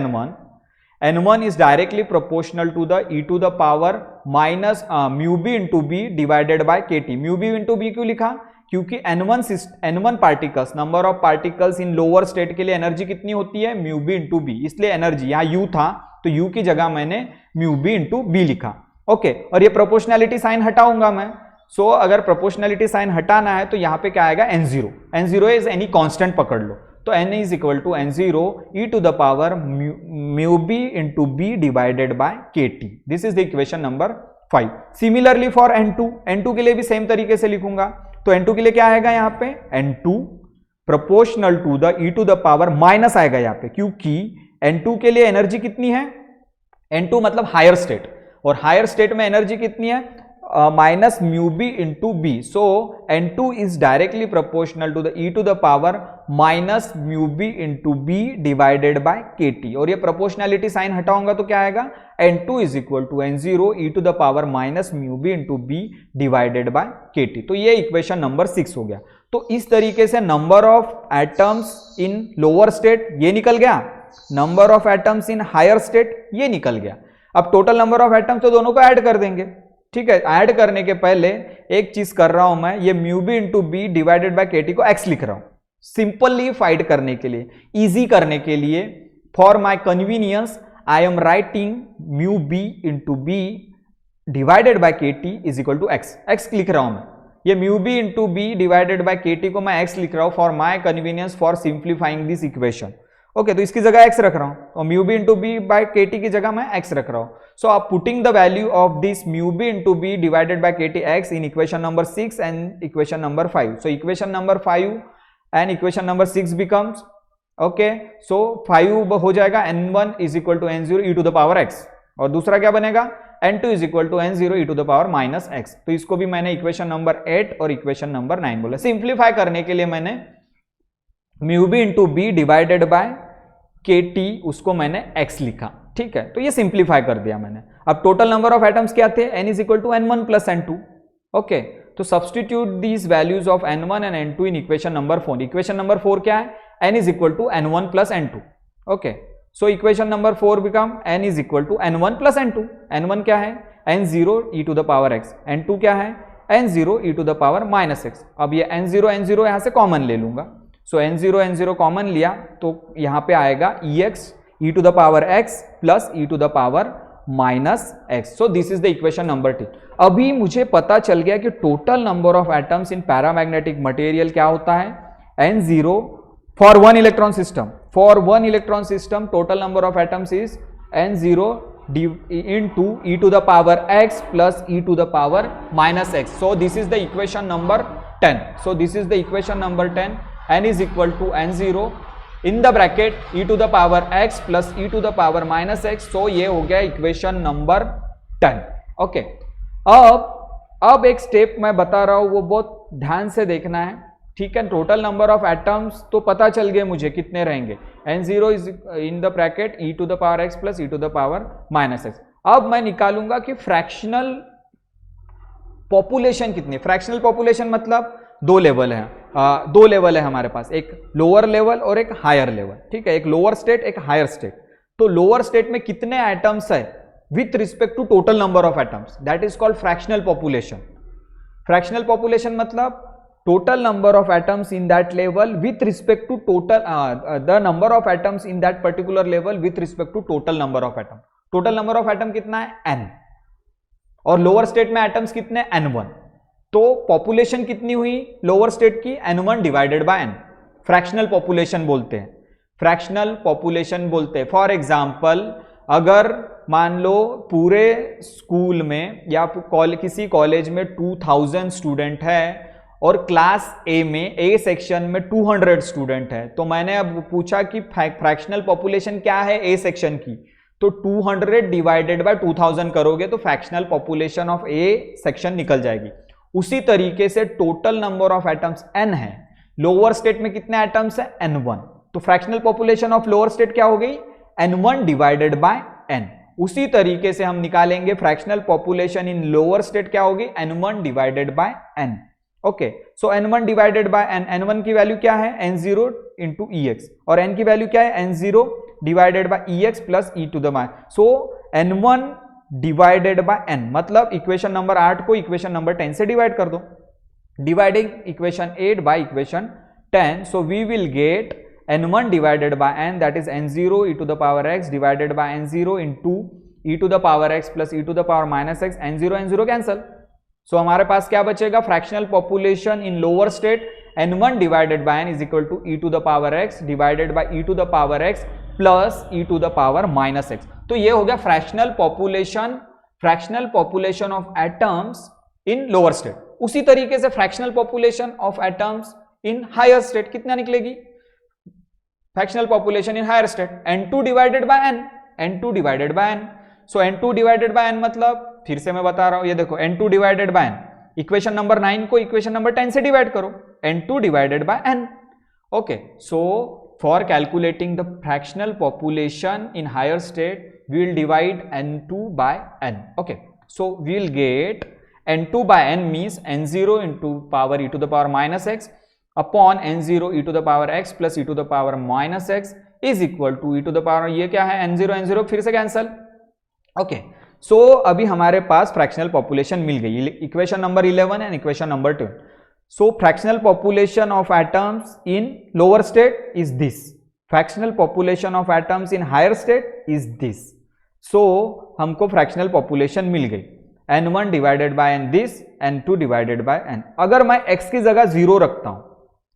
n1 is directly proportional to the e to the power minus mu B into B divided by के T. Mu B into B क्यों लिखा, क्योंकि n1 particles, number of particles in lower state के लिए energy कितनी होती है, mu B into B, इसलिए एनर्जी, यहाँ u था तो u की जगह मैंने म्यू बी इंटू बी लिखा। ओके, और ये प्रोपोर्शनैलिटी साइन हटाऊंगा मैं। सो अगर प्रोपोर्शनैलिटी साइन हटाना है तो यहाँ पे क्या आएगा, n0 इज एनी कांस्टेंट पकड़ लो, तो n is equal to n0 e to the power mu B into B divided by के T. This is the equation number 5। Similarly for n2 के लिए भी सेम तरीके से लिखूंगा। तो n2 के लिए क्या आएगा, यहाँ पे n2 proportional to the e to the power minus आएगा यहाँ पे, क्योंकि n2 के लिए एनर्जी कितनी है, n2 मतलब हायर स्टेट, और हायर स्टेट में एनर्जी कितनी है, minus mu B into B. So n2 is directly proportional to the e to the power minus mu B into B divided by के टी। और ये प्रोपोर्शनैलिटी साइन हटाऊंगा तो क्या आएगा, n2 is equal to n0 e to the power minus mu B into B divided by के T. तो ये इक्वेशन नंबर 6 हो गया। तो इस तरीके से number of atoms in lower state ये निकल गया, number of atoms in higher state, ये निकल गया। अब टोटल नंबर ऑफ एटम्स तो दोनों को ऐड कर देंगे, ठीक है। ऐड करने के पहले एक चीज कर रहा हूं मैं, ये mu B into B divided by KT को एक्स लिख रहा हूं, सिंपलीफाइड करने के लिए, इजी करने के लिए। For my convenience I am writing mu B into B divided by Katie is equal to X, X लिख रहा हूं मैं। ये mu B into B divided by KT को मैं एक्स लिख रहा हूं for my convenience, for simplifying this equation. Okay, तो इसकी जगह एक्स रख रहा हूं, तो mu B into B by KT की जगह मैं एक्स रख रहा हूं। सो आप putting the value of this mu B into B divided by KT X in equation number 6 and equation number 5. So equation number 5 and equation number 6 becomes, okay, so 5 हो जाएगा n1 is equal to n0 e to the power x, और दूसरा क्या बनेगा n2 is equal to n0 e to the power minus x. तो इसको भी मैंने इक्वेशन नंबर 8 और इक्वेशन नंबर 9 बोला। सिंप्लीफाई करने के लिए मैंने mu B into B divided by के टी, उसको मैंने x लिखा, ठीक है। तो ये सिंप्लीफाई कर दिया मैंने। अब टोटल नंबर ऑफ एटम्स क्या थे, n is equal to n1 plus n2, okay. तो substitute these values of n1 and n2 in equation number 4. Equation number 4 क्या है, n is equal to n1 plus n2, okay. So equation number 4 become n is equal to n1 plus n2. n1 क्या है, n0 e to the power x, n2 क्या है, n0 e to the power minus x. अब ये n0 यहां से common ले लूंगा, सो n0 कॉमन लिया तो यहां पे आएगा ex e to the power x plus e to the power minus x. So this is the equation number 10. अभी मुझे पता चल गया कि total number of atoms in paramagnetic material क्या होता है, n0 for one electron system. For one electron system total number of atoms is n0 into e to the power x plus e to the power minus x. So this is the equation number 10. So this is the equation number 10. N is equal to n0 in the bracket e to the power x plus e to the power minus x. So ये हो गया equation number 10. Okay, अब एक step मैं बता रहा हूं, वो बहुत ध्यान से देखना है, ठीक है। टोटल नंबर ऑफ एटम्स तो पता चल गए मुझे कितने रहेंगे, n0 is in the bracket e to the power x plus e to the power minus x. अब मैं निकालूंगा कि फ्रैक्शनल पॉपुलेशन कितनी. फ्रैक्शनल पॉपुलेशन मतलब दो लेवल है हमारे पास, एक लोअर लेवल और एक हायर लेवल, ठीक है। एक लोअर स्टेट, एक हायर स्टेट. तो लोअर स्टेट में कितने एटम्स है with respect to total number of atoms, that is called fractional population. Fractional population मतलब total number of atoms in that level with respect to total the number of atoms in that particular level with respect to total number of atom. total number of atom कितना है n, और lower state में atoms कितने n1. तो population कितनी हुई lower state की, n1 divided by n. fractional population बोलते हैं, fractional population बोलते हैं. for example अगर मान लो पूरे स्कूल में या किसी कॉलेज में 2000 स्टूडेंट है और क्लास ए में ए सेक्शन में 200 स्टूडेंट है, तो मैंने अब पूछा कि फ्रैक्शनल पॉपुलेशन क्या है ए सेक्शन की, तो 200 डिवाइडेड बाय 2000 करोगे तो fractional population of A section निकल जाएगी. उसी तरीके से total number of atoms n है, लोअर स्टेट में कितने एटम्स है n1, तो fractional population of lower state क्या हो गई n1 डिवाइडेड बाय n. उसी तरीके से हम निकालेंगे fractional population in lower state क्या होगी n1 divided by n. Okay, so n1 divided by n, n1 की वैल्यू क्या है n0 इंटू ex, और n की वैल्यू क्या है n0 divided by ex plus e to the minus. So n1 divided by n मतलब equation number 8 को equation number 10 से डिवाइड कर दो, dividing equation 8 by equation 10. So we will gate n1 divided by n, that is n0 e to the power x divided by n0 into e to the power x plus e to the power minus x. n0 cancel, so हमारे पास क्या बचेगा, fractional population in lower state n1 divided by n is equal to e to the power x divided by e to the power x plus e to the power minus x. तो ये हो गया fractional population of atoms in lower state. उसी तरीके से fractional population of atoms in higher state कितना निकलेगी, fractional population in higher state n2 divided by n, n2 divided by n. So n2 divided by n मतलब फिर से मैं बता रहा हूं, ये देखो n2 divided by n, equation number 9 को इक्वेशन नंबर 10 से डिवाइड करो, n2 divided by n. Okay, so for calculating the fractional population in higher state we will divide n2 by n. Okay, so we will get n2 by n means n0 into power e to the power minus x upon n0 e to the power x plus e to the power minus x is equal to e to the power, ये क्या है n0 n0 फिर से cancel. Okay, सो अभी हमारे पास fractional population मिल गई, equation number 11 and equation number 12। So fractional population of atoms in lower state is this, fractional population of atoms in higher state is this. So हमको fractional population मिल गई, n1 divided by n this, n2 divided by n। अगर मैं x की जगह 0 रखता हूं,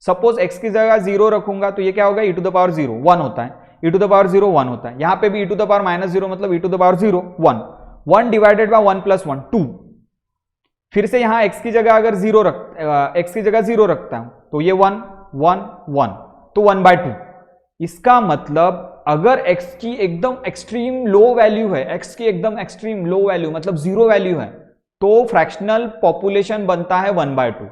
suppose x की जगह 0 रखूंगा तो ये क्या होगा, e टू द पावर 0 1 होता है, e टू द पावर 0 1 होता है, यहां पे भी e टू द पावर -0 मतलब e to the power 0 1, 1 divided by 1 plus 1 2। फिर से यहां x की जगह अगर x की जगह 0 रखता हूं तो ये 1 1 1 तो 1/2। इसका मतलब अगर x की एकदम एक्सट्रीम लो वैल्यू है, x की एकदम एक्सट्रीम लो वैल्यू मतलब 0 वैल्यू है, तो फ्रैक्शनल पॉपुलेशन बनता है 1/2,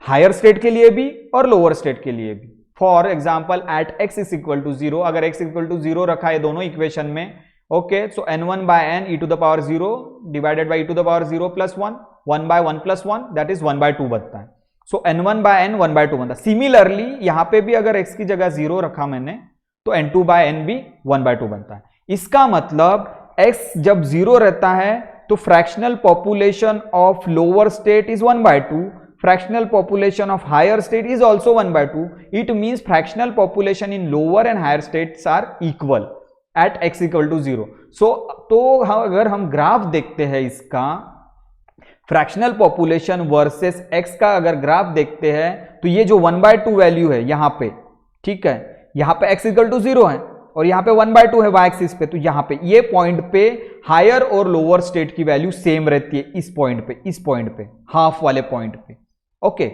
हायर स्टेट के लिए भी और लोअर स्टेट के लिए भी। For example at x is equal to 0, अगर x इक्वल टू 0 रखा है दोनों इक्वेशन में, okay, so n1 by n e to the power 0 divided by e to the power 0 plus 1, 1 by 1 plus 1 that is 1/2 बनता है। सो n1 by n 1/2 बनता है। Similarly यहां पे भी अगर x की जगह 0 रखा मैंने तो n2 बाय n भी 1/2 बनता है। इसका मतलब x जब 0 रहता है तो fractional population of lower state is 1/2, fractional population of higher state is also 1/2. It means fractional population in lower and higher states are equal at x equal to 0. So तो अगर हम ग्राफ देखते हैं इसका, फ्रैक्शनल पॉपुलेशन वर्सेस x का अगर graph देखते हैं तो ये जो 1/2 वैल्यू है यहाँ पे, ठीक है, यहाँ पे x इक्वल टू 0 है और यहाँ पे 1/2 है y एक्सिस पे, तो यहाँ पे ये पॉइंट पे हायर और लोअर स्टेट की वैल्यू सेम रहती है, इस पॉइंट पे हाफ वाले पॉइंट पे। ओके,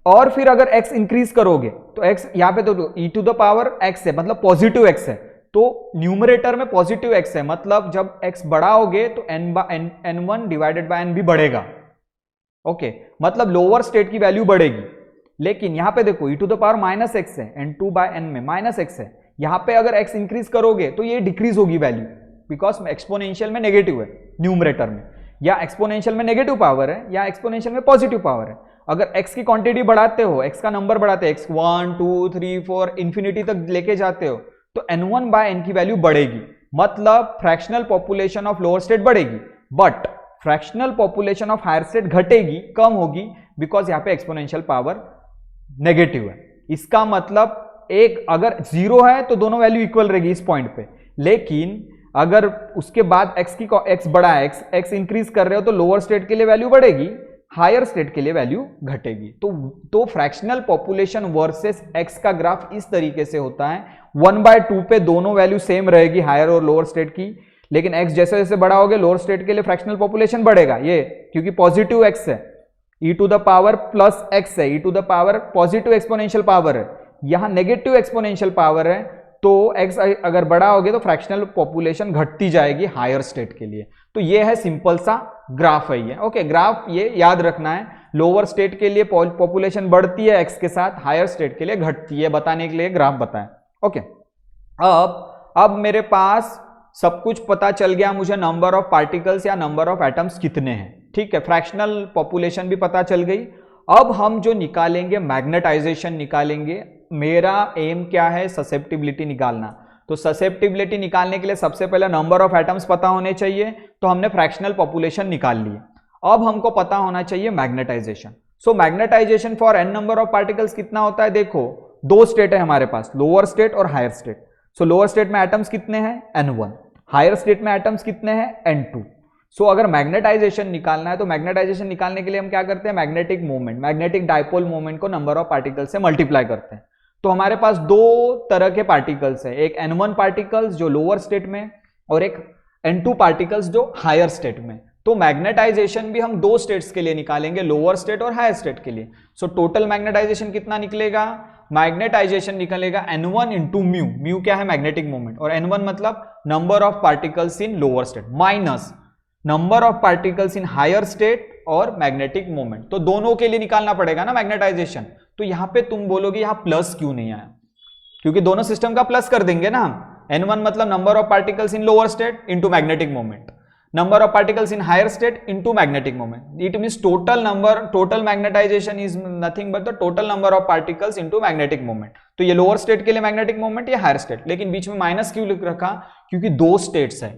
और फिर अगर x इंक्रीज करोगे तो x यहां पे तो e to the power x है, मतलब पॉजिटिव x है, तो न्यूमरेटर में पॉजिटिव x है, मतलब जब x बढ़ाओगे तो n1 डिवाइडेड बाय n भी बढ़ेगा। ओके, मतलब लोअर स्टेट की वैल्यू बढ़ेगी। लेकिन यहां पे देखो e to the power -x है, n2 बाय n में -x है, यहां पे अगर x इंक्रीज करोगे तो ये डिक्रीज होगी वैल्यू, बिकॉज एक्सपोनेंशियल में नेगेटिव है न्यूमरेटर में, या एक्सपोनेंशियल में नेगेटिव पावर है या एक्सपोनेंशियल में पॉजिटिव पावर है। अगर x की क्वांटिटी बढ़ाते हो, x का नंबर बढ़ाते हो, x 1 2 3 4 इंफिनिटी तक लेके जाते हो तो n1 बाय n की वैल्यू बढ़ेगी, मतलब fractional population of lower state बढ़ेगी, but fractional population of higher state घटेगी, कम होगी, बिकॉज यहाँ पे एक्सपोनेंशियल पावर नेगेटिव है। इसका मतलब एक अगर 0 है तो दोनों वैल्यू इक्वल रहेगी इस पॉइंट पे, लेकिन अगर उसके बाद x बड़ा है, x इंक्रीज कर रहे हो तो लोअर स्टेट के लिए वैल्यू बढ़ेगी, हायर स्टेट के लिए वैल्यू घटेगी। तो फ्रैक्शनल पॉपुलेशन वर्सेस x का ग्राफ इस तरीके से होता है, 1/2 पे दोनों वैल्यू सेम रहेगी हायर और लोअर स्टेट की, लेकिन x जैसे जैसे बड़ा होगे लोअर स्टेट के लिए फ्रैक्शनल पॉपुलेशन बढ़ेगा, ये क्योंकि पॉजिटिव x है, e to the power plus x है, e to the power positive exponential power है, यहां नेगेटिव एक्सपोनेंशियल पावर है, तो x अगर बड़ा होगे तो फ्रैक्शनल पॉपुलेशन घटती जाएगी हायर स्टेट के लिए। तो ये है सिंपल सा ग्राफ है ये। ओके, ग्राफ ये याद रखना है, लोअर स्टेट के लिए पॉपुलेशन बढ़ती है x के साथ, हायर स्टेट के लिए घटती है, बताने के लिए ग्राफ बताएं। ओके, अब मेरे पास सब कुछ पता चल गया, मुझे नंबर ऑफ पार्टिकल्स या नंबर ऑफ एटम्स कितने हैं, ठीक है, फ्रैक्शनल पॉपुलेशन भी पता चल गई। अब हम जो निकालेंगे मैग्नेटाइजेशन निकालेंगे। मेरा एम क्या है, ससेप्टिबिलिटी निकालना। तो ससेप्टिबिलिटी निकालने के लिए सबसे पहले नंबर ऑफ एटम्स पता होने चाहिए, तो हमने फ्रैक्शनल पॉपुलेशन निकाल ली। अब हमको पता होना चाहिए magnetization. So magnetization for N number of particles कितना होता है, देखो 2 स्टेट है हमारे पास, लोअर स्टेट और higher state. So lower state में एटम्स कितने हैं, n1, हायर स्टेट में एटम्स कितने हैं, n2। सो अगर मैग्नेटाइजेशन निकालना है तो मैग्नेटाइजेशन निकालने के लिए हम क्या करते हैं, magnetic movement, magnetic dipole movement को नंबर ऑफ पार्टिकल्स से मल्टीप्लाई करते हैं। तो हमारे पास 2 तरह के पार्टिकल्स है, एक n1 पार्टिकल्स जो लोअर स्टेट में और एक n2 पार्टिकल्स जो हायर स्टेट में। तो मैग्नेटाइजेशन भी हम 2 स्टेट्स के लिए निकालेंगे, लोअर स्टेट और हायर स्टेट के लिए। सो टोटल मैग्नेटाइजेशन कितना निकलेगा, मैग्नेटाइजेशन निकलेगा n1 इंटू म्यू, म्यू क्या है मैग्नेटिक मोमेंट, और n1 मतलब number of particles in lower state minus number of particles in higher state और मैग्नेटिक मोमेंट। तो दोनों के लिए निकालना पड़ेगा ना मैग्नेटाइजेशन। तो यहां पे तुम बोलोगे यहां प्लस क्यों नहीं आया, क्योंकि दोनों सिस्टम का प्लस कर देंगे ना हम। n1 मतलब number of particles in lower state into magnetic moment, number of particles in higher state into magnetic moment. It means total magnetization is nothing but the total number of particles into magnetic moment. तो ये lower state के लिए magnetic moment, ये higher state, लेकिन बीच में minus क्यों लिख रखा? क्योंकि दो स्टेट्स है,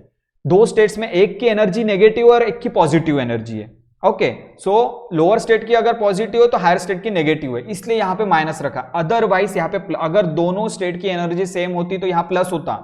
दो स्टेट्स में एक की एनर्जी नेगेटिव और एक की पॉजिटिव एनर्जी है. ओके, सो लोअर स्टेट की अगर पॉजिटिव है तो हायर स्टेट की नेगेटिव है, इसलिए यहां पे माइनस रखा. अदरवाइज यहां पे अगर दोनों स्टेट की एनर्जी सेम होती तो यहां प्लस होता.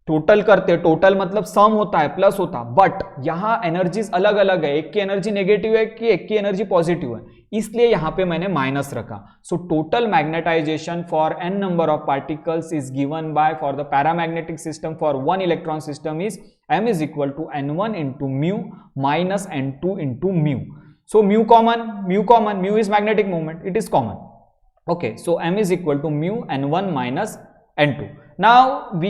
टोटल करते, टोटल मतलब सम होता है, प्लस होता, बट यहां एनर्जीज अलग अलग है, एक की एनर्जी नेगेटिव है कि एक की एनर्जी पॉजिटिव है, इसलिए यहां पे मैंने माइनस रखा. So total magnetization for n number of particles is given by for the paramagnetic system for one electron system is m is equal to n1 into mu minus n2 into mu. So mu common, mu is magnetic moment, it is common. Okay, so m is equal to mu n1 minus n2. Now we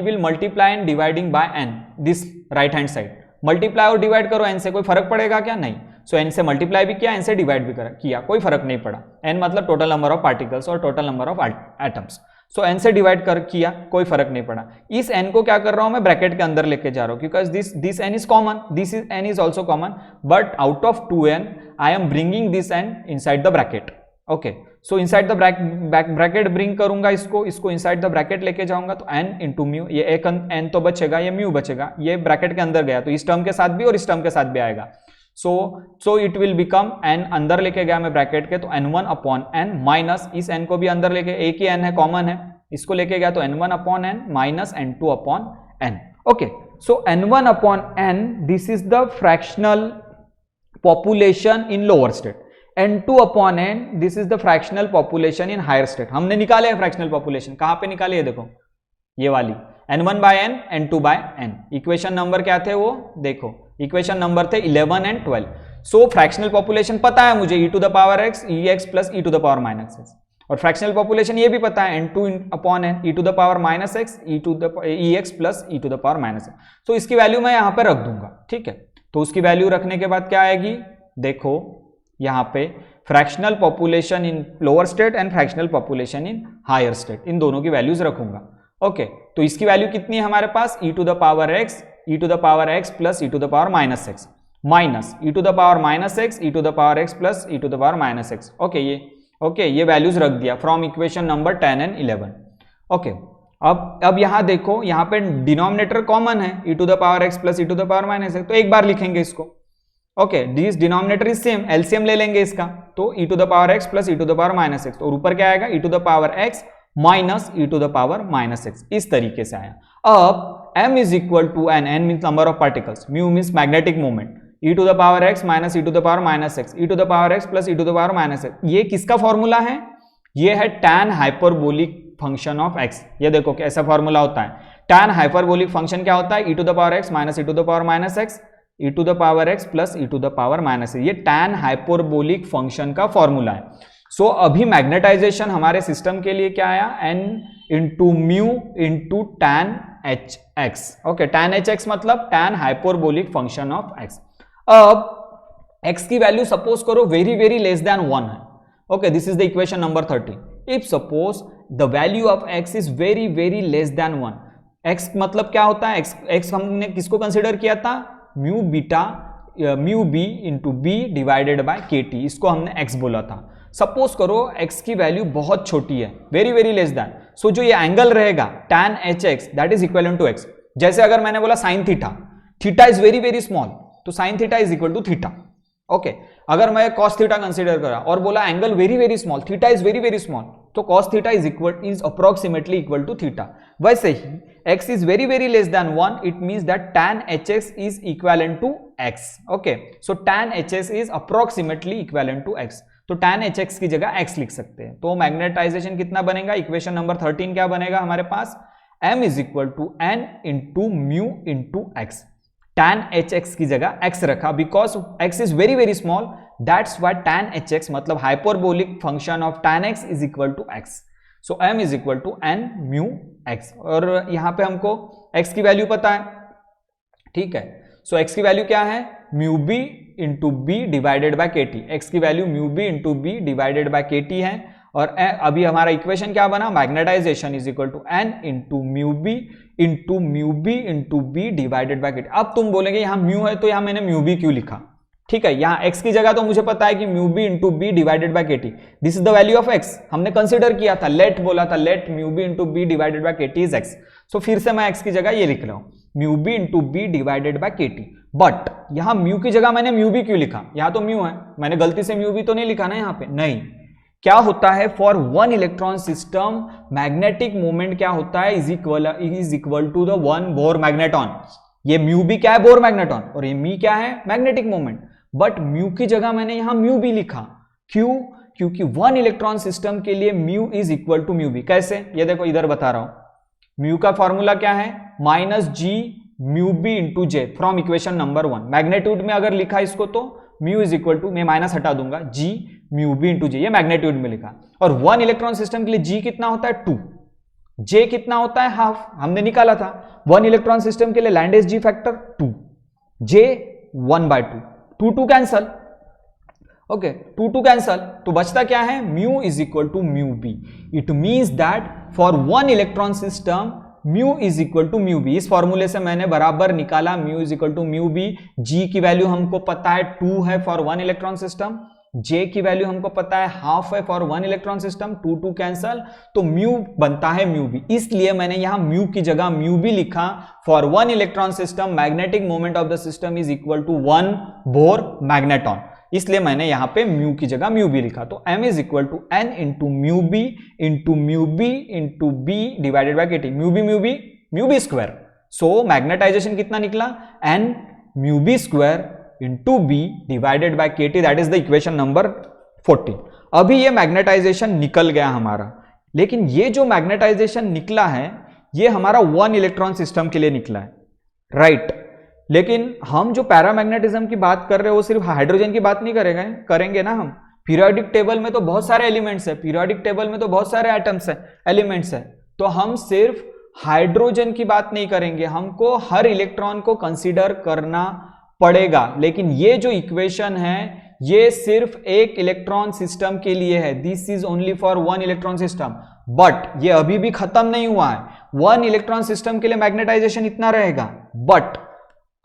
will multiply and dividing by n, this right hand side. Multiply और divide करो n से, कोई फर्क पड़ेगा क्या? नहीं. So n से multiply भी किया, n से divide भी किया, कोई फर्क नहीं पड़ा. n मतलब total number of particles और total number of atoms. So n से divide किया, कोई फर्क नहीं पड़ा. इस n को क्या कर रहा हूं मैं? ब्रैकेट के अंदर लेके जा रहा हूं, because this n is common, n is also common, but out of 2n I am bringing this n inside the bracket. Okay, so inside the bracket bring करूंगा इसको inside the bracket लेके जाऊंगा, तो n into mu, ये एक n तो बचेगा, ये mu बचेगा, ये ब्रैकेट के अंदर गया तो इस टर्म के साथ भी और इस टर्म के साथ भी आएगा. so it will become n, अंदर लेके गया मैं ब्रैकेट के, तो n1 अपॉन n माइनस इस n को भी अंदर लेके, एक ही n है, कॉमन है, इसको लेके गया तो n1 upon n minus n2 upon n. Okay, so n1 upon n, this is the fractional population in lower state. n2 upon n, this is the fractional population in higher state. हमने निकाले हैं fractional population, कहां पे निकाले? ये देखो, ये वाली n1 by n, n2 by n. Equation number क्या थे वो देखो, इक्वेशन नंबर थे 11 एंड 12. सो फ्रैक्शनल पॉपुलेशन पता है मुझे, e to the power x ex plus e to the power minus x, और फ्रैक्शनल पॉपुलेशन ये भी पता है n2 upon n e to the power minus x ex plus e to the power minus x. तो इसकी value मैं यहां पे रख दूंगा, ठीक है. तो उसकी वैल्यू रखने के बाद क्या आएगी? देखो यहां पे fractional population in lower state and fractional population in higher state, इन दोनों की वैल्यूज रखूंगा. ओके, तो इसकी वैल्यू कितनी है हमारे पास? e to the power x plus e to the power minus x minus e to the power minus x e to the power x plus e to the power minus x. Okay, ये values रख दिया from equation number 10 and 11. Okay, अब यहां देखो, यहां पे denominator common है, e to the power x plus e to the power minus x, तो एक बार लिखेंगे इसको. Okay, this denominator is same, LCM ले लेंगे इसका, तो e to the power x plus e to the power minus x, और ऊपर क्या आएगा? e to the power x minus e to the power minus x. इस तरीके से आया. अब m is equal to n, n means number of particles, mu means magnetic moment, e to the power x minus e to the power minus x, e to the power x plus e to the power minus x. ये किसका formula है? ये है tan hyperbolic function of x. ये देखो कैसा formula होता है. tan हाइपरबोलिक फंक्शन क्या होता है? e to the power x minus e to the power minus x, e to the power x plus e to the power minus x. ये tan hyperbolic function का formula है. So अभी magnetisation हमारे system के लिए क्या आया? n into mu into tan hx. Okay, tan hx मतलब tan hyperbolic function of x. अब x की वैल्यू सपोज करो वेरी वेरी लेस देन 1 है. Okay, this is the equation number 13. If suppose the value of x is very very less than 1, x मतलब क्या होता है? x हमने किसको कंसिडर किया था? Mu B into B divided by के टी, इसको हमने x बोला था. सपोज करो x की वैल्यू बहुत छोटी है, very very less than, so जो ये एंगल रहेगा tan hx that is equal to x. जैसे अगर मैंने बोला sin theta, theta is very very small, तो sin theta is equal to theta. Okay, अगर मैं cos थीटा कंसीडर करा और बोला angle very very small, theta is very very small, तो cos theta is approximately equal to theta. वैसे ही x is very very less than 1, it means that tan hx is equivalent to x. Okay, so tan hx is approximately equivalent to x, तो tan hx की जगह x लिख सकते हैं. तो magnetisation कितना बनेगा? इक्वेशन नंबर 13 क्या बनेगा हमारे पास? m is equal to n into mu into x. tan hx की जगह x रखा because x is very very small, that's why tan hx मतलब hyperbolic function of tan x is equal to x. So m is equal to n mu x, और यहां पे हमको x की value पता है, ठीक है. सो x की वैल्यू क्या है? Mu B into B divided by के टी. एक्स की value mu B into B divided by के टी है, और अभी हमारा इक्वेशन क्या बना, magnetization is equal to N into mu B into B divided by KT. अब तुम बोलेंगे यहाँ म्यू है तो यहाँ मैंने म्यू बी क्यों लिखा, ठीक है, यहाँ x की जगह तो मुझे पता है कि mu B into B divided by K T, this is the value of x, हमने कंसिडर किया था, लेट बोला था, let mu B into B divided by Katie is x। सो फिर से मैं x की जगह ये लिख रहा हूं, mu B into B divided by K T. But यहां म्यू की जगह मैंने म्यू बी क्यों लिखा, यहां तो म्यू है, मैंने गलती से म्यू बी तो नहीं लिखा ना यहाँ पे, नहीं। क्या होता है, for one electron system magnetic moment क्या होता है, is equal to the one Bohr magneton. ये म्यू बी क्या है, बोर मैग्नेटॉन, और ये मी क्या है, मैग्नेटिक मोमेंट। बट म्यू की जगह मैंने यहां म्यू बी लिखा, क्यों, क्योंकि वन इलेक्ट्रॉन सिस्टम के लिए mu is equal to mu B. कैसे, ये देखो इधर बता रहा हूं, म्यू का फॉर्मूला क्या है, minus G mu B into J from equation number 1। Magnitude में अगर लिखा इसको तो म्यू इज इक्वल टू, मैं माइनस हटा दूंगा, G mu B into J, ये मैग्नेट्यूड में लिखा। और वन इलेक्ट्रॉन सिस्टम के लिए जी कितना होता है, 2, जे कितना होता है, हाफ, हमने निकाला था। वन इलेक्ट्रॉन सिस्टम के लिए Lande's G factor 2, J 1/2, 2 cancel, okay, 2 cancel, तो बचता क्या है, mu is equal to mu B. It means that for one electron system mu is equal to mu B. इस फॉर्मूले से मैंने बराबर निकाला mu is equal to mu B. G की वैल्यू हमको पता है 2 है for one electron system, J की वैल्यू हमको पता है हाफ है for one electron system, 2 cancel, तो म्यू बनता है म्यू बी। इसलिए मैंने यहां म्यू की जगह म्यू बी लिखा। For one electron system magnetic moment of the system is equal to 1 Bohr magneton, इसलिए मैंने यहां पे म्यू की जगह म्यू बी लिखा। तो m is equal to N into mu B into B divided by KT, mu B square. So magnetization कितना निकला, N mu B square into B divided by KT, that is the equation number 14। अभी ये magnetisation निकल गया हमारा, लेकिन ये जो मैग्नेटाइजेशन निकला है ये हमारा वन इलेक्ट्रॉन सिस्टम के लिए निकला है, राइट। लेकिन हम जो पैरामैग्नेटिज्म की बात कर रहे हैं वो सिर्फ हाइड्रोजन की बात नहीं करेंगे ना हम। पीरियोडिक टेबल में तो बहुत सारे एलिमेंट्स है, पीरियोडिक टेबल में तो बहुत सारे एटम्स है, एलिमेंट्स है, तो हम सिर्फ हाइड्रोजन की बात नहीं करेंगे, हमको हर इलेक्ट्रॉन को कंसीडर करना पड़ेगा। लेकिन ये जो इक्वेशन है ये सिर्फ एक इलेक्ट्रॉन सिस्टम के लिए है, this is only for one electron system. But ये अभी भी खत्म नहीं हुआ है, वन इलेक्ट्रॉन सिस्टम के लिए मैग्नेटाइजेशन इतना रहेगा, बट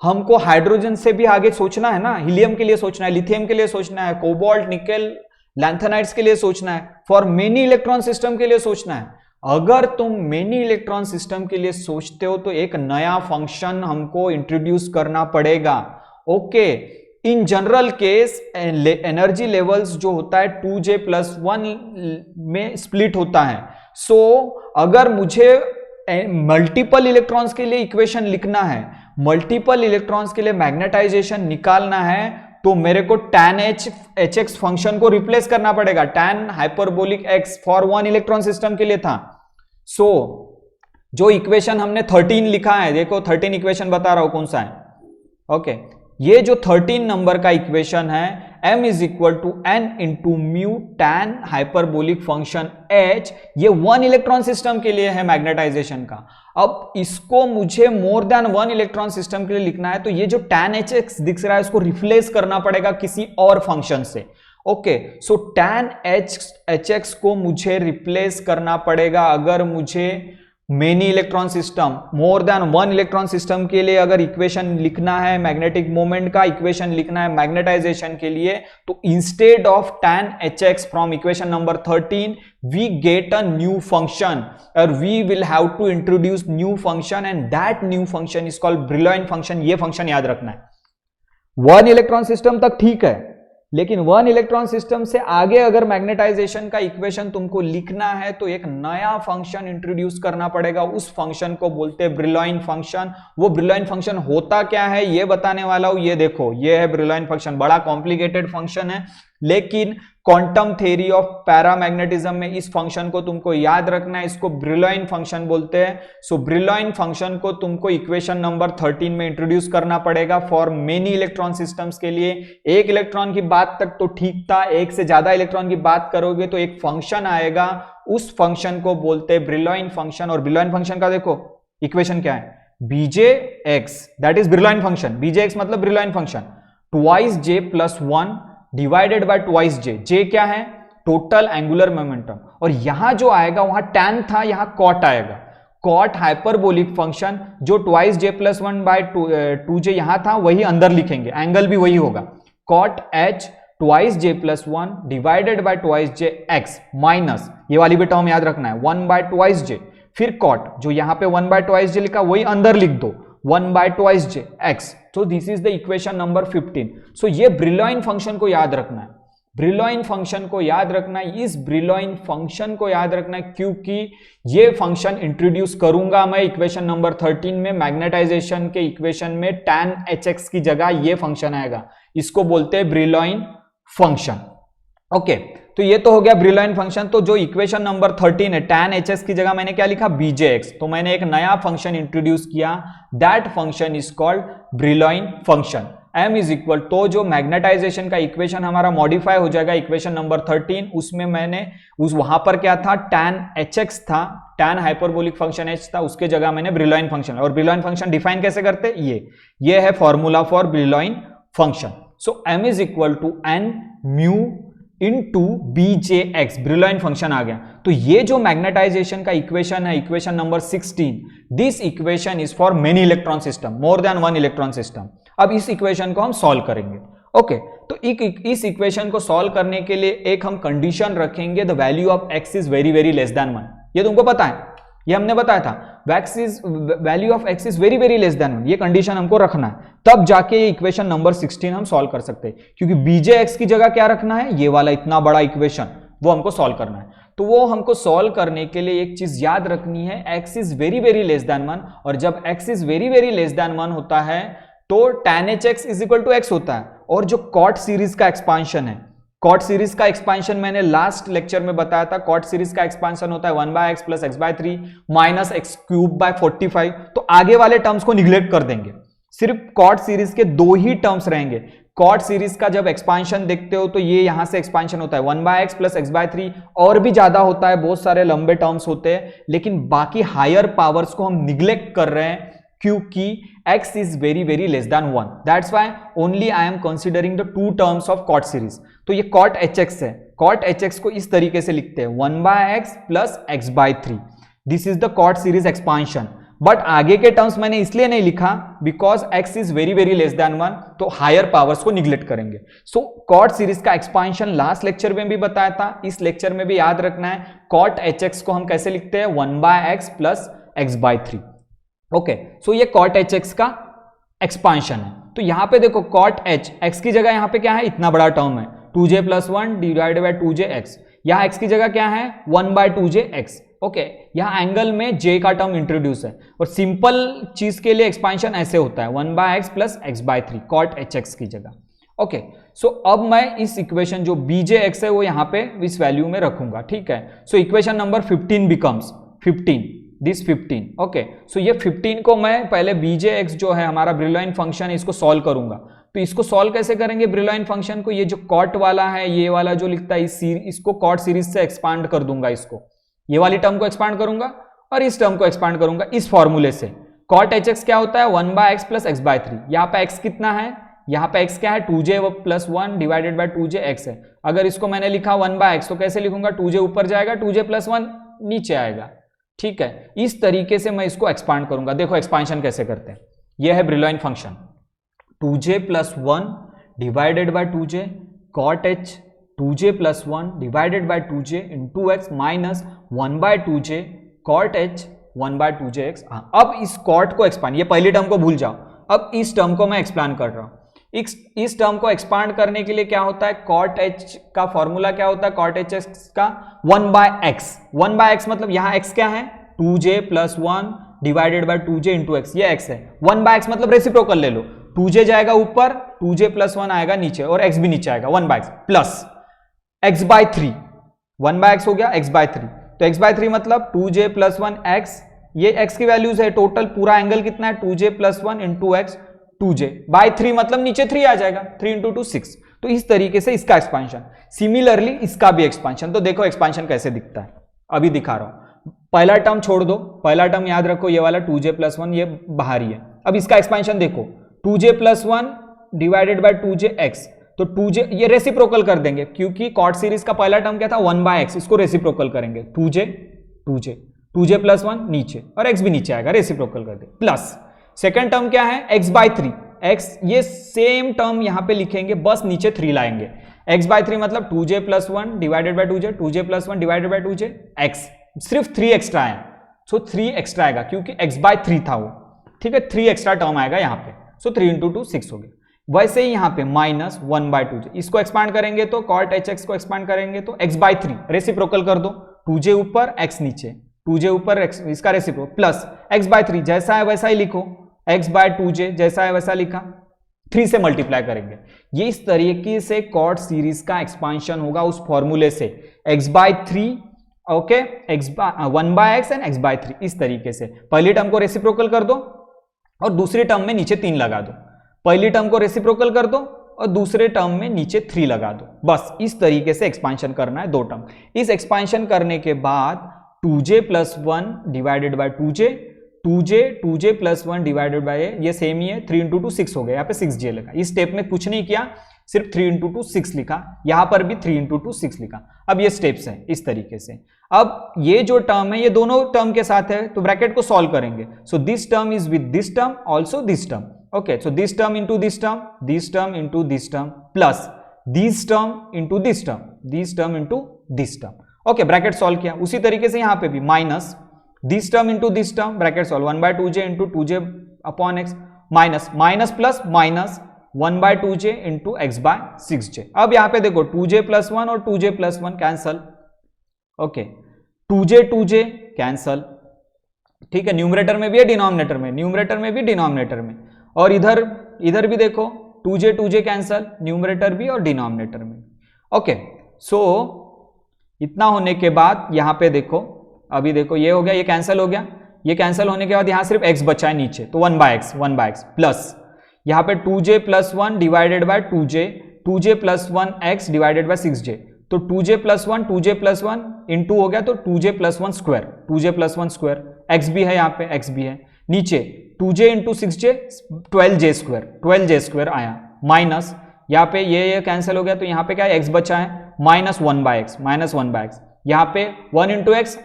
हमको हाइड्रोजन से भी आगे सोचना है ना, हीलियम के लिए सोचना है, लिथियम के लिए सोचना है, कोबाल्ट, निकेल, लैंथेनाइड्स के लिए सोचना है, फॉर मेनी इलेक्ट्रॉन सिस्टम के लिए सोचना है। अगर तुम मेनी इलेक्ट्रॉन सिस्टम के लिए सोचते हो तो एक नया फंक्शन हमको इंट्रोड्यूस करना पड़ेगा, okay. In general case energy levels जो होता है 2j+1 में स्प्लिट होता है। सो अगर मुझे मल्टीपल इलेक्ट्रॉन्स के लिए इक्वेशन लिखना है, मल्टीपल इलेक्ट्रॉन्स के लिए मैग्नेटाइजेशन निकालना है, तो मेरे को tan hx फंक्शन को रिप्लेस करना पड़ेगा, tan hyperbolic x for one electron system के लिए था। सो जो इक्वेशन हमने 13 लिखा है, देखो 13 इक्वेशन बता रहा हूं कौन सा है, ओके। ये जो 13 नंबर का इक्वेशन है, m is equal to N into mu tan hyperbolic function h, ये वन इलेक्ट्रॉन सिस्टम के लिए है मैग्नेटाइजेशन का। अब इसको मुझे more than one electron system के लिए लिखना है, तो ये जो tan hx दिख रहा है इसको रिप्लेस करना पड़ेगा किसी और फंक्शन से, ओके। सो tan hx को मुझे रिप्लेस करना पड़ेगा अगर मुझे many electron system, more than one electron system के लिए अगर इक्वेशन लिखना है, मैग्नेटिक मोमेंट का इक्वेशन लिखना है मैग्नेटाइजेशन के लिए, तो instead of tan hx from equation number 13 we get a new function, और we will have to introduce new function, and that new function is called Brillouin function. ये function याद रखना है। वन इलेक्ट्रॉन सिस्टम तक ठीक है, लेकिन one electron system से आगे अगर मैग्नेटाइजेशन का इक्वेशन तुमको लिखना है तो एक नया फंक्शन इंट्रोड्यूस करना पड़ेगा, उस फंक्शन को बोलते हैं ब्रिलॉइन फंक्शन। वो ब्रिलॉइन फंक्शन होता क्या है ये बताने वाला हूं। ये देखो, ये है ब्रिलॉइन फंक्शन, बड़ा कॉम्प्लिकेटेड फंक्शन है, लेकिन क्वांटम थ्योरी ऑफ पैरामैग्नेटिज्म में इस फंक्शन को तुमको याद रखना है, इसको ब्रिलॉइन फंक्शन बोलते हैं। सो ब्रिलॉइन फंक्शन को तुमको इक्वेशन नंबर 13 में इंट्रोड्यूस करना पड़ेगा फॉर मेनी इलेक्ट्रॉन सिस्टम्स के लिए। एक इलेक्ट्रॉन की बात तक तो ठीक था, एक से ज्यादा इलेक्ट्रॉन की बात करोगे तो एक फंक्शन आएगा, उस फंक्शन को बोलते हैं ब्रिलॉइन फंक्शन। और ब्रिलॉइन फंक्शन का देखो इक्वेशन क्या है, bjx, that is Brillouin function. bjx मतलब Brillouin function, twice j plus 1 divided bye twice j। j क्या है, टोटल एंगुलर मोमेंटम, और यहां जो आएगा वहां tan था, यहां cot आएगा, cot हाइपरबोलिक फंक्शन जो twice j plus 1 by 2j यहां था वही अंदर लिखेंगे, एंगल भी वही होगा, cot h twice j plus 1 divided bye twice j x minus ये वाली भी टर्म याद रखना है 1 बाय ट्वाइस j, फिर cot जो यहां पे 1 बाय ट्वाइस j लिखा वही अंदर लिख दो 1 बाय ट्वाइस j x। तो this is the equation number 15। सो ये ब्रिलॉइन फंक्शन को याद रखना है, ब्रिलॉइन फंक्शन को याद रखना है, इस ब्रिलॉइन फंक्शन को याद रखना है क्योंकि ये फंक्शन इंट्रोड्यूस करूंगा मैं इक्वेशन नंबर 13 में, मैग्नेटाइजेशन के इक्वेशन में tan hx की जगह ये फंक्शन आएगा, इसको बोलते हैं ब्रिलॉइन फंक्शन। ओके, तो ये तो हो गया ब्रिलॉइन फंक्शन। तो जो इक्वेशन नंबर 13 है tan hx की जगह मैंने क्या लिखा bjx, तो मैंने एक नया फंक्शन इंट्रोड्यूस किया, that function is called Brillouin function. m is equal, तो जो मैग्नेटाइजेशन का इक्वेशन हमारा मॉडिफाई हो जाएगा इक्वेशन नंबर 13, उसमें मैंने वहां पर क्या था tan hx था, tan हाइपरबोलिक फंक्शन h था, उसके जगह मैंने ब्रिलॉइन फंक्शन, और ब्रिलॉइन फंक्शन डिफाइन कैसे करते, ये है formula for Brillouin function. So m is equal to n mu into bjx, Brillouin function आ गया। तो ये जो मैग्नेटाइजेशन का इक्वेशन है, equation number 16, this equation is for many electron system, more than one electron system. अब इस equation को हम सॉल्व करेंगे। ओके, तो इस इक्वेशन को सॉल्व करने के लिए एक हम कंडीशन रखेंगे, the value of x is very very less than 1। ये तुमको पता है, ये हमने बताया था, value of x is very very less than 1, ये कंडीशन हमको रखना है, तब जाके ये इक्वेशन नंबर 16 हम सॉल्व कर सकते हैं, क्योंकि bjx की जगह क्या रखना है, ये वाला इतना बड़ा इक्वेशन, वो हमको सॉल्व करना है। तो वो हमको सॉल्व करने के लिए एक चीज याद रखनी है, x is very very less than 1, और जब x is very very less than 1 होता है तो tan hx is equal to x होता है। और जो कॉट सीरीज का एक्सपांशन है, कॉट सीरीज का एक्सपांशन मैंने लास्ट लेक्चर में बताया था, कॉट सीरीज का एक्सपांशन होता है 1 by X plus X by 3 minus X cube by 45। तो आगे वाले टर्म्स को निग्लेक्ट कर देंगे, सिर्फ कॉट सीरीज के दो ही टर्म्स रहेंगे। कॉट सीरीज का जब एक्सपांशन देखते हो तो ये यहां से एक्सपांशन होता है 1 by X plus X by 3, और भी ज्यादा होता है, बहुत सारे लंबे टर्म्स होते हैं, लेकिन बाकी हायर पावर्स को हम निग्लेक्ट कर रहे हैं क्योंकि x is very very less than 1, that's why only I am considering the two terms of cot series। तो ये cot hx है, cot hx को इस तरीके से लिखते हैं 1 by x plus x by 3, this is the cot series expansion। But आगे के टर्म्स मैंने इसलिए नहीं लिखा because x is very very less than 1, तो हायर पावर्स को निग्लेक्ट करेंगे। सो कॉट सीरीज का एक्सपांशन लास्ट लेक्चर में भी बताया था, इस लेक्चर में भी याद रखना है, cot hx को हम कैसे लिखते हैं 1 by x plus x by 3। Okay, so ये cot hx का एक्सपांशन है। तो यहां पे देखो cot h, x की जगह यहां पे क्या है, इतना बड़ा टर्म है 2j plus 1 divided by 2j x, यहां x की जगह क्या है 1 बाय 2j x। ओके, यहां एंगल में j का टर्म इंट्रोड्यूस है, और सिंपल चीज के लिए एक्सपांशन ऐसे होता है 1 by x plus x by 3 cot hx की जगह। ओके, सो अब मैं इस इक्वेशन जो bjx है वो यहां पे इस वैल्यू में रखूंगा, ठीक है। So equation number 15 becomes 15, this 15। Okay, so ये 15 को मैं पहले bjx जो है हमारा ब्रिलॉइन फंक्शन है इसको सॉल्व करूंगा। तो इसको सॉल्व कैसे करेंगे ब्रिलॉइन फंक्शन को, ये जो कॉट वाला है, ये वाला जो लिखता है इसको कॉट सीरीज से एक्सपांड कर दूंगा, इसको ये वाली टर्म को एक्सपांड करूंगा और इस टर्म को एक्सपांड करूंगा इस फॉर्मूले से। कॉट hx क्या होता है 1 by X plus X by 3, यहाँ पे x कितना है, यहाँ पे x क्या है 2j plus 1 divided by 2j x है। अगर इसको मैंने लिखा 1 बाय एक्स तो कैसे लिखूंगा, 2j ऊपर जाएगा 2j प्लस 1 नीचे आएगा, ठीक है। इस तरीके से मैं इसको एक्सपांड करूंगा। देखो एक्सपांशन कैसे करते हैं, यह है Brillouin function 2j plus 1 divided by 2j cot h 2j plus 1 divided by 2j into X minus 1 by 2j cot h 1 by 2j x। अब इस cot को एक्सपांड, ये पहली टर्म को भूल जाओ, अब इस टर्म को मैं एक्सपांड कर रहा हूं। इस टर्म को एक्सपांड करने के लिए क्या होता है, cot h का फॉर्मूला क्या होता है, cot hx का 1 बाय x, 1 बाय x मतलब यहां x क्या है 2j plus 1 divided by 2j into x, ये x है। 1 बाय x मतलब रेसिप्रोकल ले लो, 2j जाएगा ऊपर 2j प्लस 1 आएगा नीचे और x भी नीचे आएगा 1 by x plus x by 3, 1 by x हो गया x बाय 3, तो x बाय 3 मतलब 2j प्लस 1 x, ये x की वैल्यूज है, टोटल पूरा एंगल कितना है 2j plus 1 into x 2j bye 3 मतलब नीचे 3 आ जाएगा, 3 इंटू 2 6। तो इस तरीके से इसका एक्सपांशन, सिमिलरली इसका भी एक्सपांशन। तो देखो एक्सपांशन कैसे दिखता है, अभी दिखा रहा हूं। पहला टर्म छोड़ दो, पहला टर्म याद रखो ये वाला 2j प्लस 1 ये बाहर ही है। अब इसका एक्सपांशन देखो 2j plus 1 divided by 2j x, तो 2j ये रेसिप्रोकल कर देंगे क्योंकि कॉट सीरीज का पहला टर्म क्या था 1/x, इसको रेसिप्रोकल करेंगे 2j प्लस 1 नीचे और x भी नीचे आएगा, रेसिप्रोकल कर दे। प्लस सेकंड टर्म क्या है x/3, x ये सेम टर्म यहां पे लिखेंगे, बस नीचे 3 लाएंगे। x/3 मतलब 2j plus 1 divided by 2j, 2j plus 1 divided by 2j, x सिर्फ 3 एक्स्ट्रा है, सो 3 एक्स्ट्रा आएगा क्योंकि x/3 था वो, ठीक है, 3 एक्स्ट्रा टर्म आएगा यहाँ पे, सो 3 इंटू 2 6 हो गया। वैसे ही यहाँ पे माइनस 1/2j, इसको एक्सपांड करेंगे तो कॉट hx को एक्सपांड करेंगे तो x/3 रेसिप्रोकल कर दो, 2j ऊपर x नीचे, 2j ऊपर x, इसका रेसिप्रोकल प्लस x/3 जैसा है वैसा ही लिखो, x/2j जैसा है वैसा लिखा, 3 से मल्टीप्लाई करेंगे। ये इस तरीके से कॉट सीरीज का एक्सपांशन होगा उस फॉर्मूले से, x/3 okay, 1/x and x/3, इस तरीके से। पहली टर्म को रेसिप्रोकल कर दो और दूसरी टर्म में नीचे 3 लगा दो, पहली टर्म को रेसिप्रोकल कर दो और दूसरे टर्म में नीचे 3 लगा दो, बस इस तरीके से एक्सपांशन करना है 2 टर्म। इस एक्सपांशन करने के बाद 2j plus 1 divided by 2j plus 1 divided bye ये सेम ही है, 3 इंटू 2 6 हो गया, यहाँ पे 6j लगा। इस स्टेप में कुछ नहीं किया, सिर्फ 3 इंटू 2 6 लिखा, यहां पर भी 3 इंटू 2 6 लिखा। अब ये स्टेप्स हैं इस तरीके से। अब ये जो टर्म है ये दोनों टर्म के साथ है तो ब्रैकेट को सॉल्व करेंगे, so this term is with this term also this term, okay, so this term into this term, this term into this term plus this term into this term, this term into this term, okay, bracket solve किया। उसी तरीके से यहां पे भी minus this term into this term, bracket solve, 1/2j into 2j upon x, minus minus plus minus 1/2j into x/6j। अब यहां पे देखो 2j प्लस 1 और 2j plus 1 cancel, okay, 2j cancel, ठीक है, न्यूमरेटर में भी है डिनोमिनेटर में, न्यूमरेटर में भी डिनोमिनेटर में, और इधर भी देखो 2j कैंसल, न्यूमरेटर भी और डिनोमिनेटर में, ओके। सो इतना होने के बाद यहां पे देखो, अभी देखो ये हो गया, ये कैंसिल हो गया, ये कैंसिल होने के बाद यहां सिर्फ x बचा है नीचे, तो 1/x प्लस यहां पे 2j plus 1 divided by 2j plus 1 x divided bye 6j, तो 2j प्लस 1 इंटू हो गया तो 2j प्लस 1 स्क्वायर, x भी है यहाँ पे, x भी है नीचे, 2j into 6j 12j square आया, माइनस यहाँ पे ये कैंसिल हो गया तो यहाँ पे क्या है, x बचा है, माइनस 1/x, यहाँ पे 1 into x,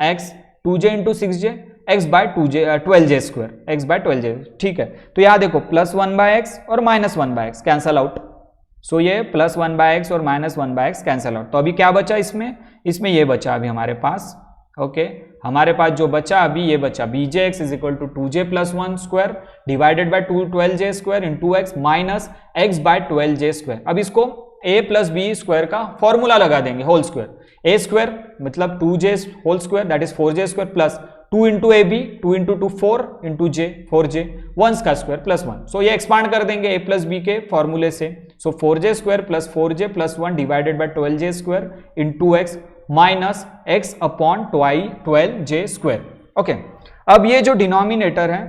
2j into 6j, x/12j square, ठीक है। तो यहाँ देखो प्लस 1/x और माइनस 1/x कैंसल आउट, सो ये प्लस 1/x और माइनस 1/x कैंसल आउट। तो अभी क्या बचा इसमें ये बचा अभी हमारे पास, ओके, हमारे पास जो बचा अभी ये बचा bjx is equal to 2j plus 1 square divided by 12j square into x minus x/12j square. अब इसको a प्लस b स्क्वायर का फॉर्मूला लगा देंगे, होल स्क्वायर, a स्क्वायर मतलब 2j whole square that is 4j square plus 2 into A B, 2 into 2 4 into j 4j, 1 का square plus 1, सो ये expand कर देंगे a प्लस b के फॉर्मूले से, सो 4j square plus 4j plus 1 divided by 12j square into x minus x upon 12j square, okay. अब ये जो डिनोमिनेटर है,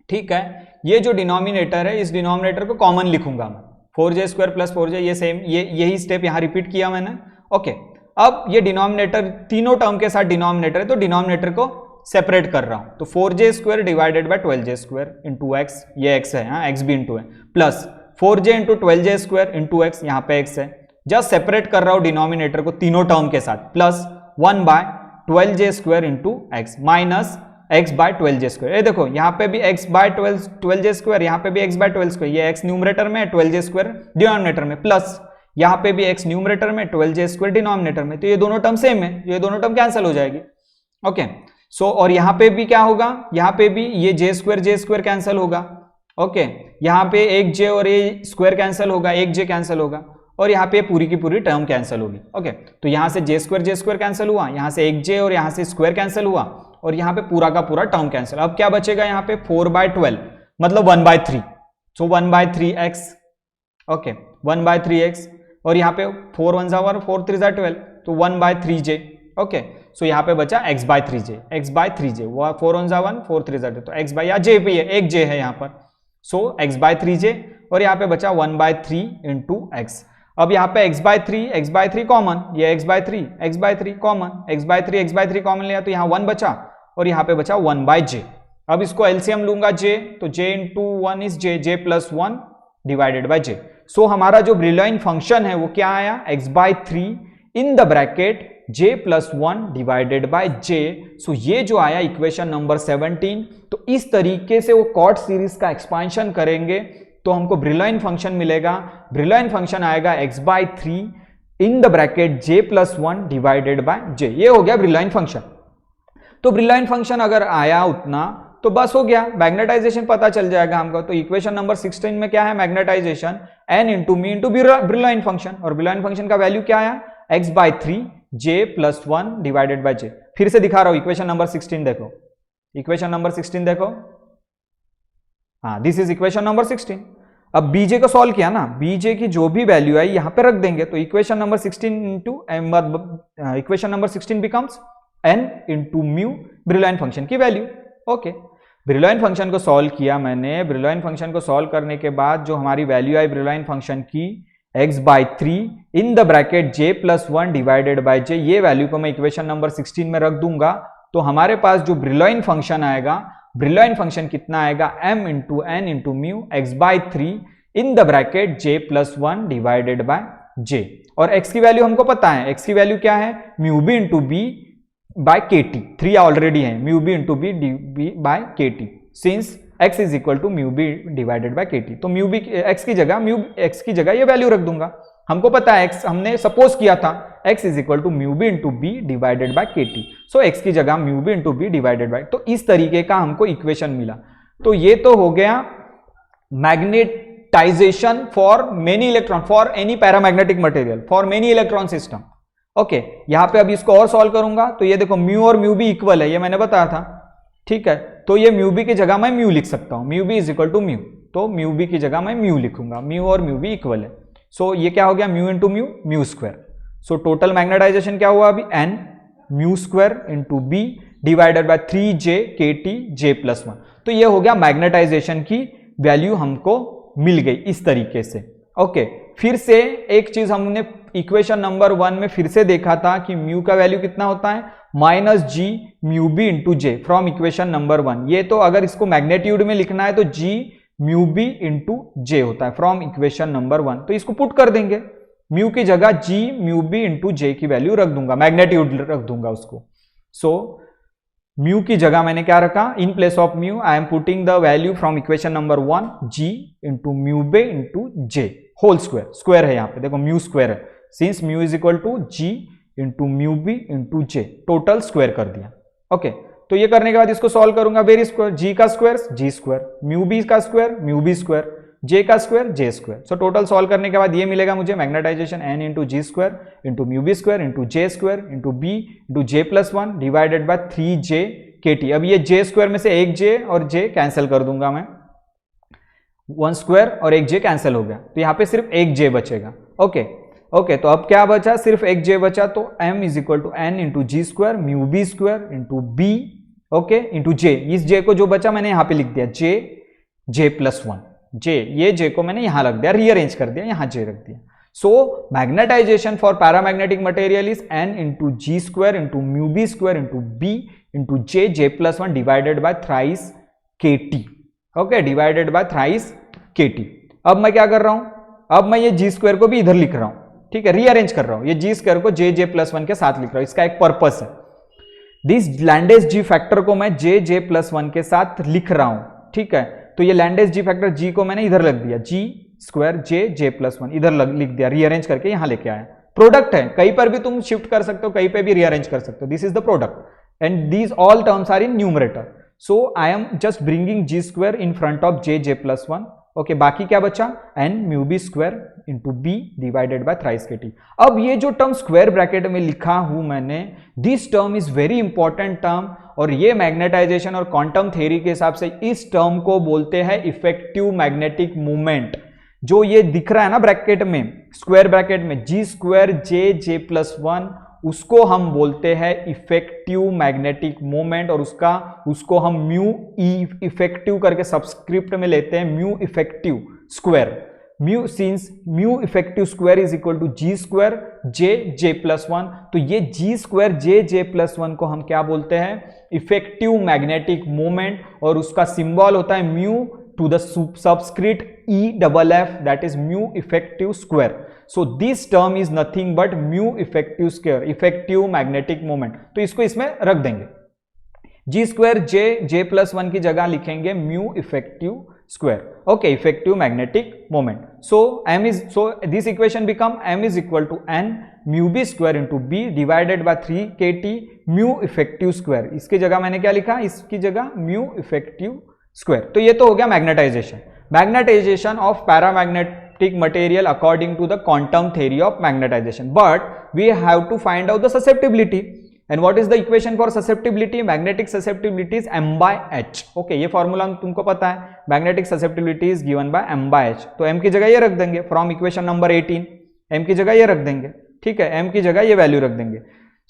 ठीक है, ये जो डिनोमिनेटर है इस डिनोमिनेटर को कॉमन लिखूंगा मैं, 4j स्क्वायर प्लस 4j, ये सेम यही स्टेप यहाँ रिपीट किया मैंने, ओके। अब ये डिनोमिनेटर तीनों टर्म के साथ डिनोमिनेटर है तो डिनोमिनेटर को सेपरेट कर रहा हूं, तो 4j square divided by 12j square into x, ये x है, हाँ x भी इंटू है, plus 4j into 12j square into x, यहाँ पे x है, जस्ट सेपरेट कर रहा हूं डिनोमिनेटर को तीनों टर्म के साथ, plus 1/12j square into x minus x/12j square. ये देखो यहाँ पे भी x/12j स्क्वायर, यहाँ पे भी x/12 स्क्वायर, ये x न्यूमरेटर में 12j स्क्वायर डिनोमिनेटर में, प्लस यहाँ पे भी x न्यूमरेटर में 12j स्क्वायर डिनोमिनेटर में, तो ये दोनों टर्म सेम है, ये दोनों टर्म कैंसिल हो जाएगी, ओके। सो और यहाँ पे भी क्या होगा, यहाँ पे भी ये j स्क्वायर कैंसिल होगा, ओके, यहाँ पे एक j और ये स्क्वायर कैंसिल होगा, एक j कैंसिल होगा, और यहाँ पे पूरी की पूरी टर्म कैंसिल होगी, ओके। तो यहाँ से j स्क्वायर कैंसिल हुआ, यहाँ से एक j और यहाँ से स्क्वायर कैंसिल हुआ, और यहाँ पे पूरा का पूरा टर्म कैंसिल। अब क्या बचेगा यहाँ पे 4/12 मतलब 1/3, सो 1/3x, ओके, 1/3x, और यहाँ पे 4 1 जा 1 4 3 जा 12, तो 1/3j, ओके। सो यहाँ पे बचा x/3j, 4 1 जा 1 4 3 जा 2, तो x बाय या j भी है, एक j है यहाँ पर, सो x/3j, और यहाँ पे बचा 1/3 इंटू x। अब यहाँ पे x/3 कॉमन, ये x/3 कॉमन, x/3 कॉमन लिया तो यहाँ 1 बचा, और यहाँ पे बचा 1/j। अब इसको एलसीएम लूंगा j, तो j into 1 is j plus 1 divided by j, सो हमारा जो ब्रिलॉइन फंक्शन है वो क्या आया, x/3 in the bracket j+1 divided by j। सो ये जो आया इक्वेशन नंबर 17। तो इस तरीके से वो कॉट सीरीज का एक्सपांशन करेंगे तो हमको ब्रिलॉइन फंक्शन मिलेगा। ब्रिलॉइन फंक्शन आएगा x/3 in the bracket j+1 divided by j। ये हो गया ब्रिलॉइन फंक्शन। तो ब्रिलॉइन फंक्शन अगर आया उतना तो बस हो गया, मैग्नेटाइजेशन पता चल जाएगा हमको। तो इक्वेशन नंबर 16 में क्या है, मैग्नेटाइजेशन n इंटू मी इंटू ब्रिलॉइन फंक्शन, और ब्रिलॉइन फंक्शन का वैल्यू क्या आया, x/3 j+1 divided by j। फिर से दिखा रहा हूं, इक्वेशन नंबर 16 देखो, इक्वेशन नंबर 16 देखो, हाँ दिस इज इक्वेशन नंबर 16। अब बीजे को सॉल्व किया ना, बीजे की जो भी वैल्यू आई यहां पे रख देंगे, तो equation number 16 into equation number 16 becomes n into mu Brillouin function की वैल्यू। ओके, ब्रिलॉइन फंक्शन को सॉल्व किया मैंने। ब्रिलॉइन फंक्शन को सॉल्व करने के बाद जो हमारी वैल्यू आई ब्रिलॉइन फंक्शन की x/3 in the bracket j+1 divided by j, ये वैल्यू को मैं इक्वेशन नंबर 16 में रख दूंगा। तो हमारे पास जो ब्रिलॉइन फंक्शन आएगा, ब्रिलॉइन फंक्शन कितना आएगा, m into n into mu x/3 in the bracket j+1 divided by j। और x की वैल्यू हमको पता है, x की वैल्यू क्या है, mu B into B by kt, 3 already है, mu B into B by kt, since x is equal to mu B divided by kt। तो म्यू बी x की जगह ये वैल्यू रख दूंगा। हमको पता है x, हमने सपोज किया था x is equal to mu B into B divided by kt, so x की जगह mu B into B divided by, तो इस तरीके का हमको इक्वेशन मिला। तो ये तो हो गया magnetization for many electron, for any paramagnetic material, for many electron system. Okay, यहां पे अभी इसको और सॉल्व करूंगा। तो ये देखो म्यू और म्यू बी इक्वल है, ये मैंने बताया था, ठीक है। तो ये म्यू बी की जगह मैं म्यू लिख सकता हूं, mu B is equal to mu, तो म्यू बी की जगह मैं म्यू लिखूंगा, म्यू और म्यू बी इक्वल है। सो ये क्या हो गया, mu into mu, mu square. So total magnetization क्या हुआ अभी, n mu square into B divided by 3j kt j+1। तो ये हो गया मैग्नेटाइजेशन की वैल्यू हमको मिल गई इस तरीके से। ओके, फिर से एक चीज हमने इक्वेशन नंबर 1 में फिर से देखा था कि म्यू का वैल्यू कितना होता है, -g mu B into J, from equation number 1। ये तो अगर इसको मैग्नेट्यूड में लिखना है तो g म्यू बी इंटू जे होता है, फ्रॉम इक्वेशन नंबर 1। तो इसको पुट कर देंगे, म्यू की जगह g म्यू बी इंटू जे की वैल्यू रख दूंगा, मैग्नेट्यूड रख दूंगा उसको। सो म्यू की जगह मैंने क्या रखा, in place of mu I am putting the value from equation number 1 g into mu B into J whole square, square है यहाँ पे देखो, म्यू स्क्वायर है, since mu is equal to g into mu B into J, total square कर दिया। Okay, तो ये करने के बाद इसको सॉल्व करूंगा, वेरी स्क्वायर, g का square g square, mu B का square mu B square, j का square j square. So total solve करने के बाद ये मिलेगा मुझे magnetization n into G square into mu B square into J square into B into j+1 divided by 3j kt। अब ये j square में से एक j और j कैंसिल कर दूंगा मैं, 1 स्क्वायर और एक j कैंसिल हो गया, तो यहाँ पे सिर्फ एक j बचेगा। ओके, तो अब क्या बचा, सिर्फ एक j बचा, तो m is equal to n into G square mu B square into B, okay, into j। इस j को जो बचा मैंने यहाँ पे लिख दिया j+1, j, ये j को मैंने यहाँ रख दिया, रीअरेंज कर दिया, यहाँ j रख दिया। So magnetization for paramagnetic material is n into G square into mu B square into B into j+1 divided by thrice kt। Okay, divided by thrice kt। अब मैं क्या कर रहा हूं, अब मैं ये जी स्क्वायर को भी इधर लिख रहा हूं, ठीक है, रीअरेंज कर रहा हूं, ये जी स्क्वायर को j+1 के साथ लिख रहा हूं, इसका एक पर्पस है। दिस लैंडेस जी फैक्टर को मैं j+1 के साथ लिख रहा हूं, ठीक है। तो ये लैंडेस जी फैक्टर g को मैंने इधर लग दिया, जी स्क्वायर j+1 इधर लिख दिया, रीअरेंज करके यहां लेके आया। प्रोडक्ट है, कहीं पर भी तुम शिफ्ट कर सकते हो, कहीं पे भी रीअरेंज कर सकते हो, this is the product and these all terms are in numerator. So I am just bringing G square in front of j+1। Okay, बाकी क्या बचा, n mu B square into B divided by thrice kt। अब ये जो term square bracket में लिखा हूं मैंने, this term is very important term, और ये मैग्नेटाइजेशन और क्वांटम थ्योरी के हिसाब से इस टर्म को बोलते हैं इफेक्टिव मैग्नेटिक मूवमेंट। जो ये दिख रहा है ना ब्रैकेट में, स्क्वायर ब्रैकेट में जी स्क्वायर j+1, उसको हम बोलते हैं इफेक्टिव मैग्नेटिक मोमेंट, और उसको हम म्यू इफेक्टिव करके सब्सक्रिप्ट में लेते हैं, mu effective square, mu since mu effective square is equal to G square j+1। तो ये जी स्क्वायर j+1 को हम क्या बोलते हैं, इफेक्टिव मैग्नेटिक मोमेंट, और उसका सिंबल होता है mu to the subscript EFF, that is mu effective square. So this term is nothing but mu effective square, effective magnetic moment. तो इसको इसमें रख देंगे, g स्क्वायर j प्लस 1 की जगह लिखेंगे mu effective square. Okay, effective magnetic moment. So this equation become m is equal to n mu b square into b divided by 3 kt mu effective square. इसकी जगह मैंने क्या लिखा, इसकी जगह mu effective square. तो ये तो हो गया magnetization. Magnetization of paramagnetic material according to the quantum theory of magnetization. But we have to find out the susceptibility. And what is the equation for susceptibility? Magnetic susceptibility is m by h. Okay, ये formula तुमको पता है. Magnetic susceptibility is given by m by h. तो m की जगह ये रख देंगे फ्रॉम इक्वेशन नंबर 18. m की जगह ये रख देंगे, ठीक है, m की जगह ये वैल्यू रख देंगे.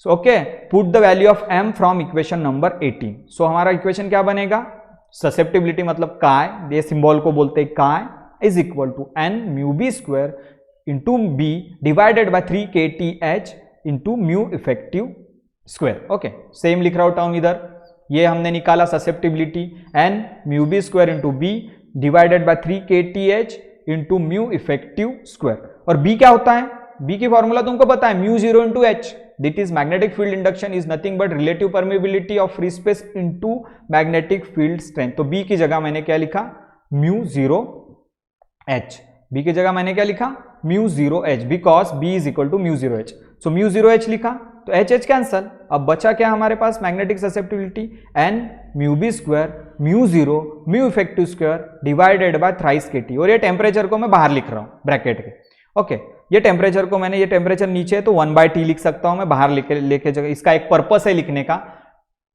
So okay, put the value of m from equation number 18. सो हमारा इक्वेशन क्या बनेगा? ससेप्टिबिलिटी मतलब काय, ये सिंबल को बोलते हैं chi, is equal to n mu B square into B divided by 3 kth into mu effective square. Okay, same लिख रहा हूं टर्म इधर. ये हमने निकाला susceptibility n mu B square into B divided by 3 kth into mu effective square. और b क्या होता है? b की फॉर्मूला तुमको पता है, mu 0 into H. That is magnetic field induction is nothing but relative permeability of free space into magnetic field strength. तो b की जगह मैंने क्या लिखा? Mu 0 H. b की जगह मैंने क्या लिखा? Mu 0 H, because b is equal to mu 0 H. So mu 0 H लिखा तो एच एच कैंसल. अब बचा क्या हमारे पास? Magnetic susceptibility n mu B square mu 0 mu effective square divided by thrice kt. और ये टेम्परेचर को मैं बाहर लिख रहा हूं ब्रैकेट के. ओके, ये टेम्परेचर को मैंने, ये टेम्परेचर नीचे है तो 1/T लिख सकता हूं मैं, बाहर लेके जगह. इसका एक पर्पस है लिखने का,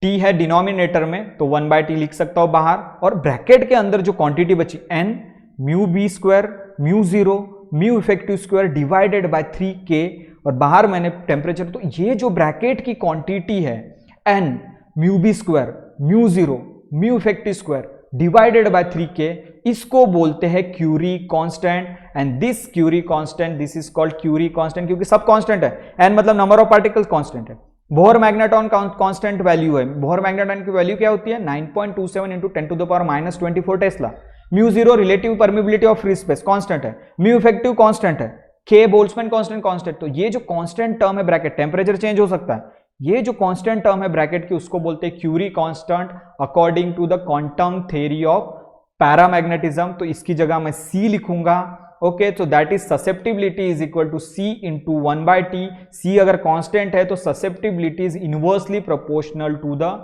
T है डिनोमिनेटर में तो 1/T लिख सकता हूं बाहर. और ब्रैकेट के अंदर जो क्वांटिटी बची n mu B square mu 0 mu effective square divided by 3k, और बाहर मैंने टेम्परेचर. तो ये जो ब्रैकेट की क्वांटिटी है n mu B square mu 0 mu effective square divided by 3k, इसको बोलते हैं Curie constant. And this Curie constant, this is called Curie constant, क्योंकि सब कांस्टेंट है. n मतलब नंबर ऑफ पार्टिकल्स कांस्टेंट है. बोहर मैग्नेटॉन कांस्टेंट वैल्यू है. Bohr magneton की वैल्यू क्या होती है? 9.27 into 10⁻⁻24 tesla. Mu 0 relative permeability of free space constant है. म्यू इफेक्टिव कांस्टेंट है. k Boltzmann constant. तो ये जो कांस्टेंट टर्म है ब्रैकेट, टेम्परेचर चेंज हो सकता है, ये जो कांस्टेंट टर्म है ब्रैकेट की, उसको बोलते हैं Curie constant according to the quantum theory of paramagnetism. तो इसकी जगह मैं c लिखूंगा. ओके, तो that is susceptibility is equal to c into 1/T. c अगर कांस्टेंट है तो susceptibility is inversely proportional to the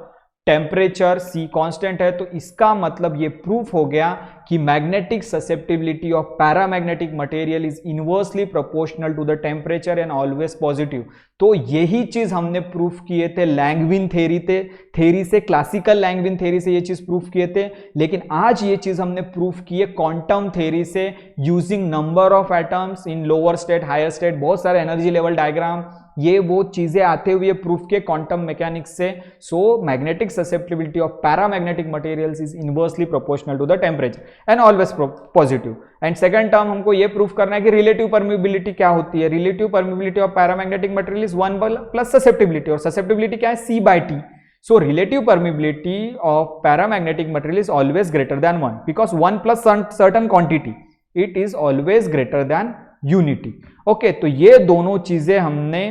temperature. c constant है तो इसका मतलब ये प्रूफ हो गया कि magnetic susceptibility of paramagnetic material is inversely proportional to the temperature and always positive. तो यही चीज हमने प्रूफ किए थे लैंगविन थ्योरी से, क्लासिकल लैंगविन थ्योरी से ये चीज प्रूफ किए थे. लेकिन आज ये चीज हमने प्रूफ की है क्वांटम थ्योरी से, using number of atoms in lower state higher state, बहुत सारे एनर्जी लेवल डायग्राम, ये वो चीजें आते हुए प्रूफ किए क्वांटम मैकेनिक्स से. So magnetic susceptibility of paramagnetic materials is inversely proportional to the temperature and always positive. And second term हमको ये प्रूफ करना है कि रिलेटिव परमिबिलिटी क्या होती है. Relative permeability of paramagnetic material is 1 plus susceptibility, और ससेप्टिबिलिटी क्या है? c/T. So relative permeability of paramagnetic material is always greater than 1, because 1 plus certain quantity, it is always greater than unity. Okay, तो ये दोनों चीजें हमने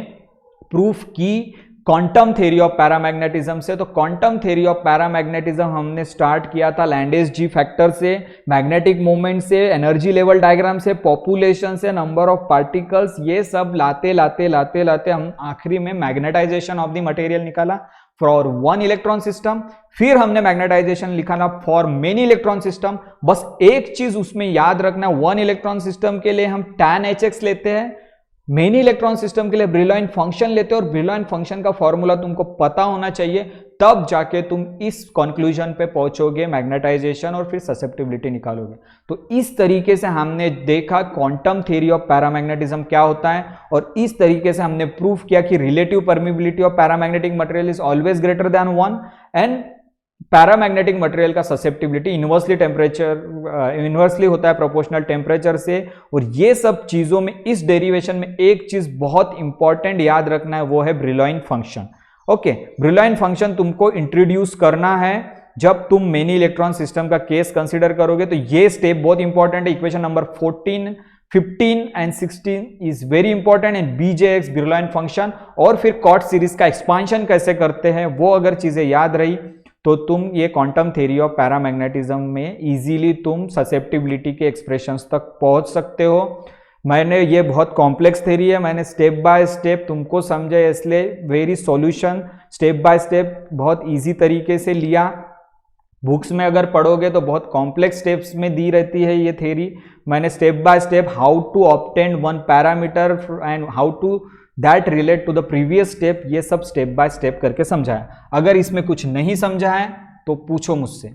proof की quantum theory of paramagnetism से. तो क्वांटम थ्योरी ऑफ पैरामैग्नेटिज्म हमने start किया था लैंडेस जी फैक्टर से, मैग्नेटिक मोमेंट से, एनर्जी लेवल डायग्राम से, पॉपुलेशन से, नंबर ऑफ पार्टिकल्स, ये सब लाते लाते हम आखिरी में मैग्नेटाइजेशन ऑफ द मटेरियल निकाला फॉर वन इलेक्ट्रॉन सिस्टम. फिर हमने मैग्नेटाइजेशन लिखा फॉर मेनी इलेक्ट्रॉन सिस्टम. बस एक चीज उसमें याद रखना, वन इलेक्ट्रॉन सिस्टम के लिए हम tan hx लेते हैं, मेनी इलेक्ट्रॉन सिस्टम के लिए ब्रिलॉइन फंक्शन लेते हैं. और ब्रिलॉइन फंक्शन का फॉर्मूला तुमको पता होना चाहिए, तब जाके तुम इस कंक्लूजन पे पहुंचोगे, मैग्नेटाइजेशन और फिर ससेप्टिबिलिटी निकालोगे. तो इस तरीके से हमने देखा क्वांटम थ्योरी ऑफ पैरामैग्नेटिज्म क्या होता है, और इस तरीके से हमने प्रूफ किया कि relative permeability of paramagnetic material is always greater than 1 and paramagnetic material का ससेप्टिबिलिटी इनवर्सली होता है प्रोपोर्शनल टेम्परेचर से. और ये सब चीजों में, इस डेरिवेशन में एक चीज बहुत इंपॉर्टेंट याद रखना है, वो है Brillouin function. Okay, Brillouin function तुमको इंट्रोड्यूस करना है जब तुम मेनी इलेक्ट्रॉन सिस्टम का केस कंसीडर करोगे तो ये स्टेप बहुत इंपॉर्टेंट है। Equation number 14, 15 and 16 is very important in BJX Brillouin function. और फिर कॉट सीरीज का एक्सपांशन कैसे करते हैं वो अगर चीजें याद रही तो तुम ये क्वांटम थ्योरी ऑफ पैरामैग्नेटिज्म में इजीली तुम ससेप्टिबिलिटी के एक्सप्रेशंस तक पहुंच सकते हो। मैंने ये बहुत कॉम्प्लेक्स थ्योरी है, मैंने स्टेप बाय स्टेप तुमको समझे, इसलिए very solution step by step बहुत इजी तरीके से लिया। बुक्स में अगर पढ़ोगे तो बहुत कॉम्प्लेक्स स्टेप्स में दी रहती है ये थ्योरी। मैंने step by step how to obtain one parameter and how to that relate to the previous step, ये सब स्टेप बाय स्टेप करके समझाया। अगर इसमें कुछ नहीं समझा है तो पूछो मुझसे।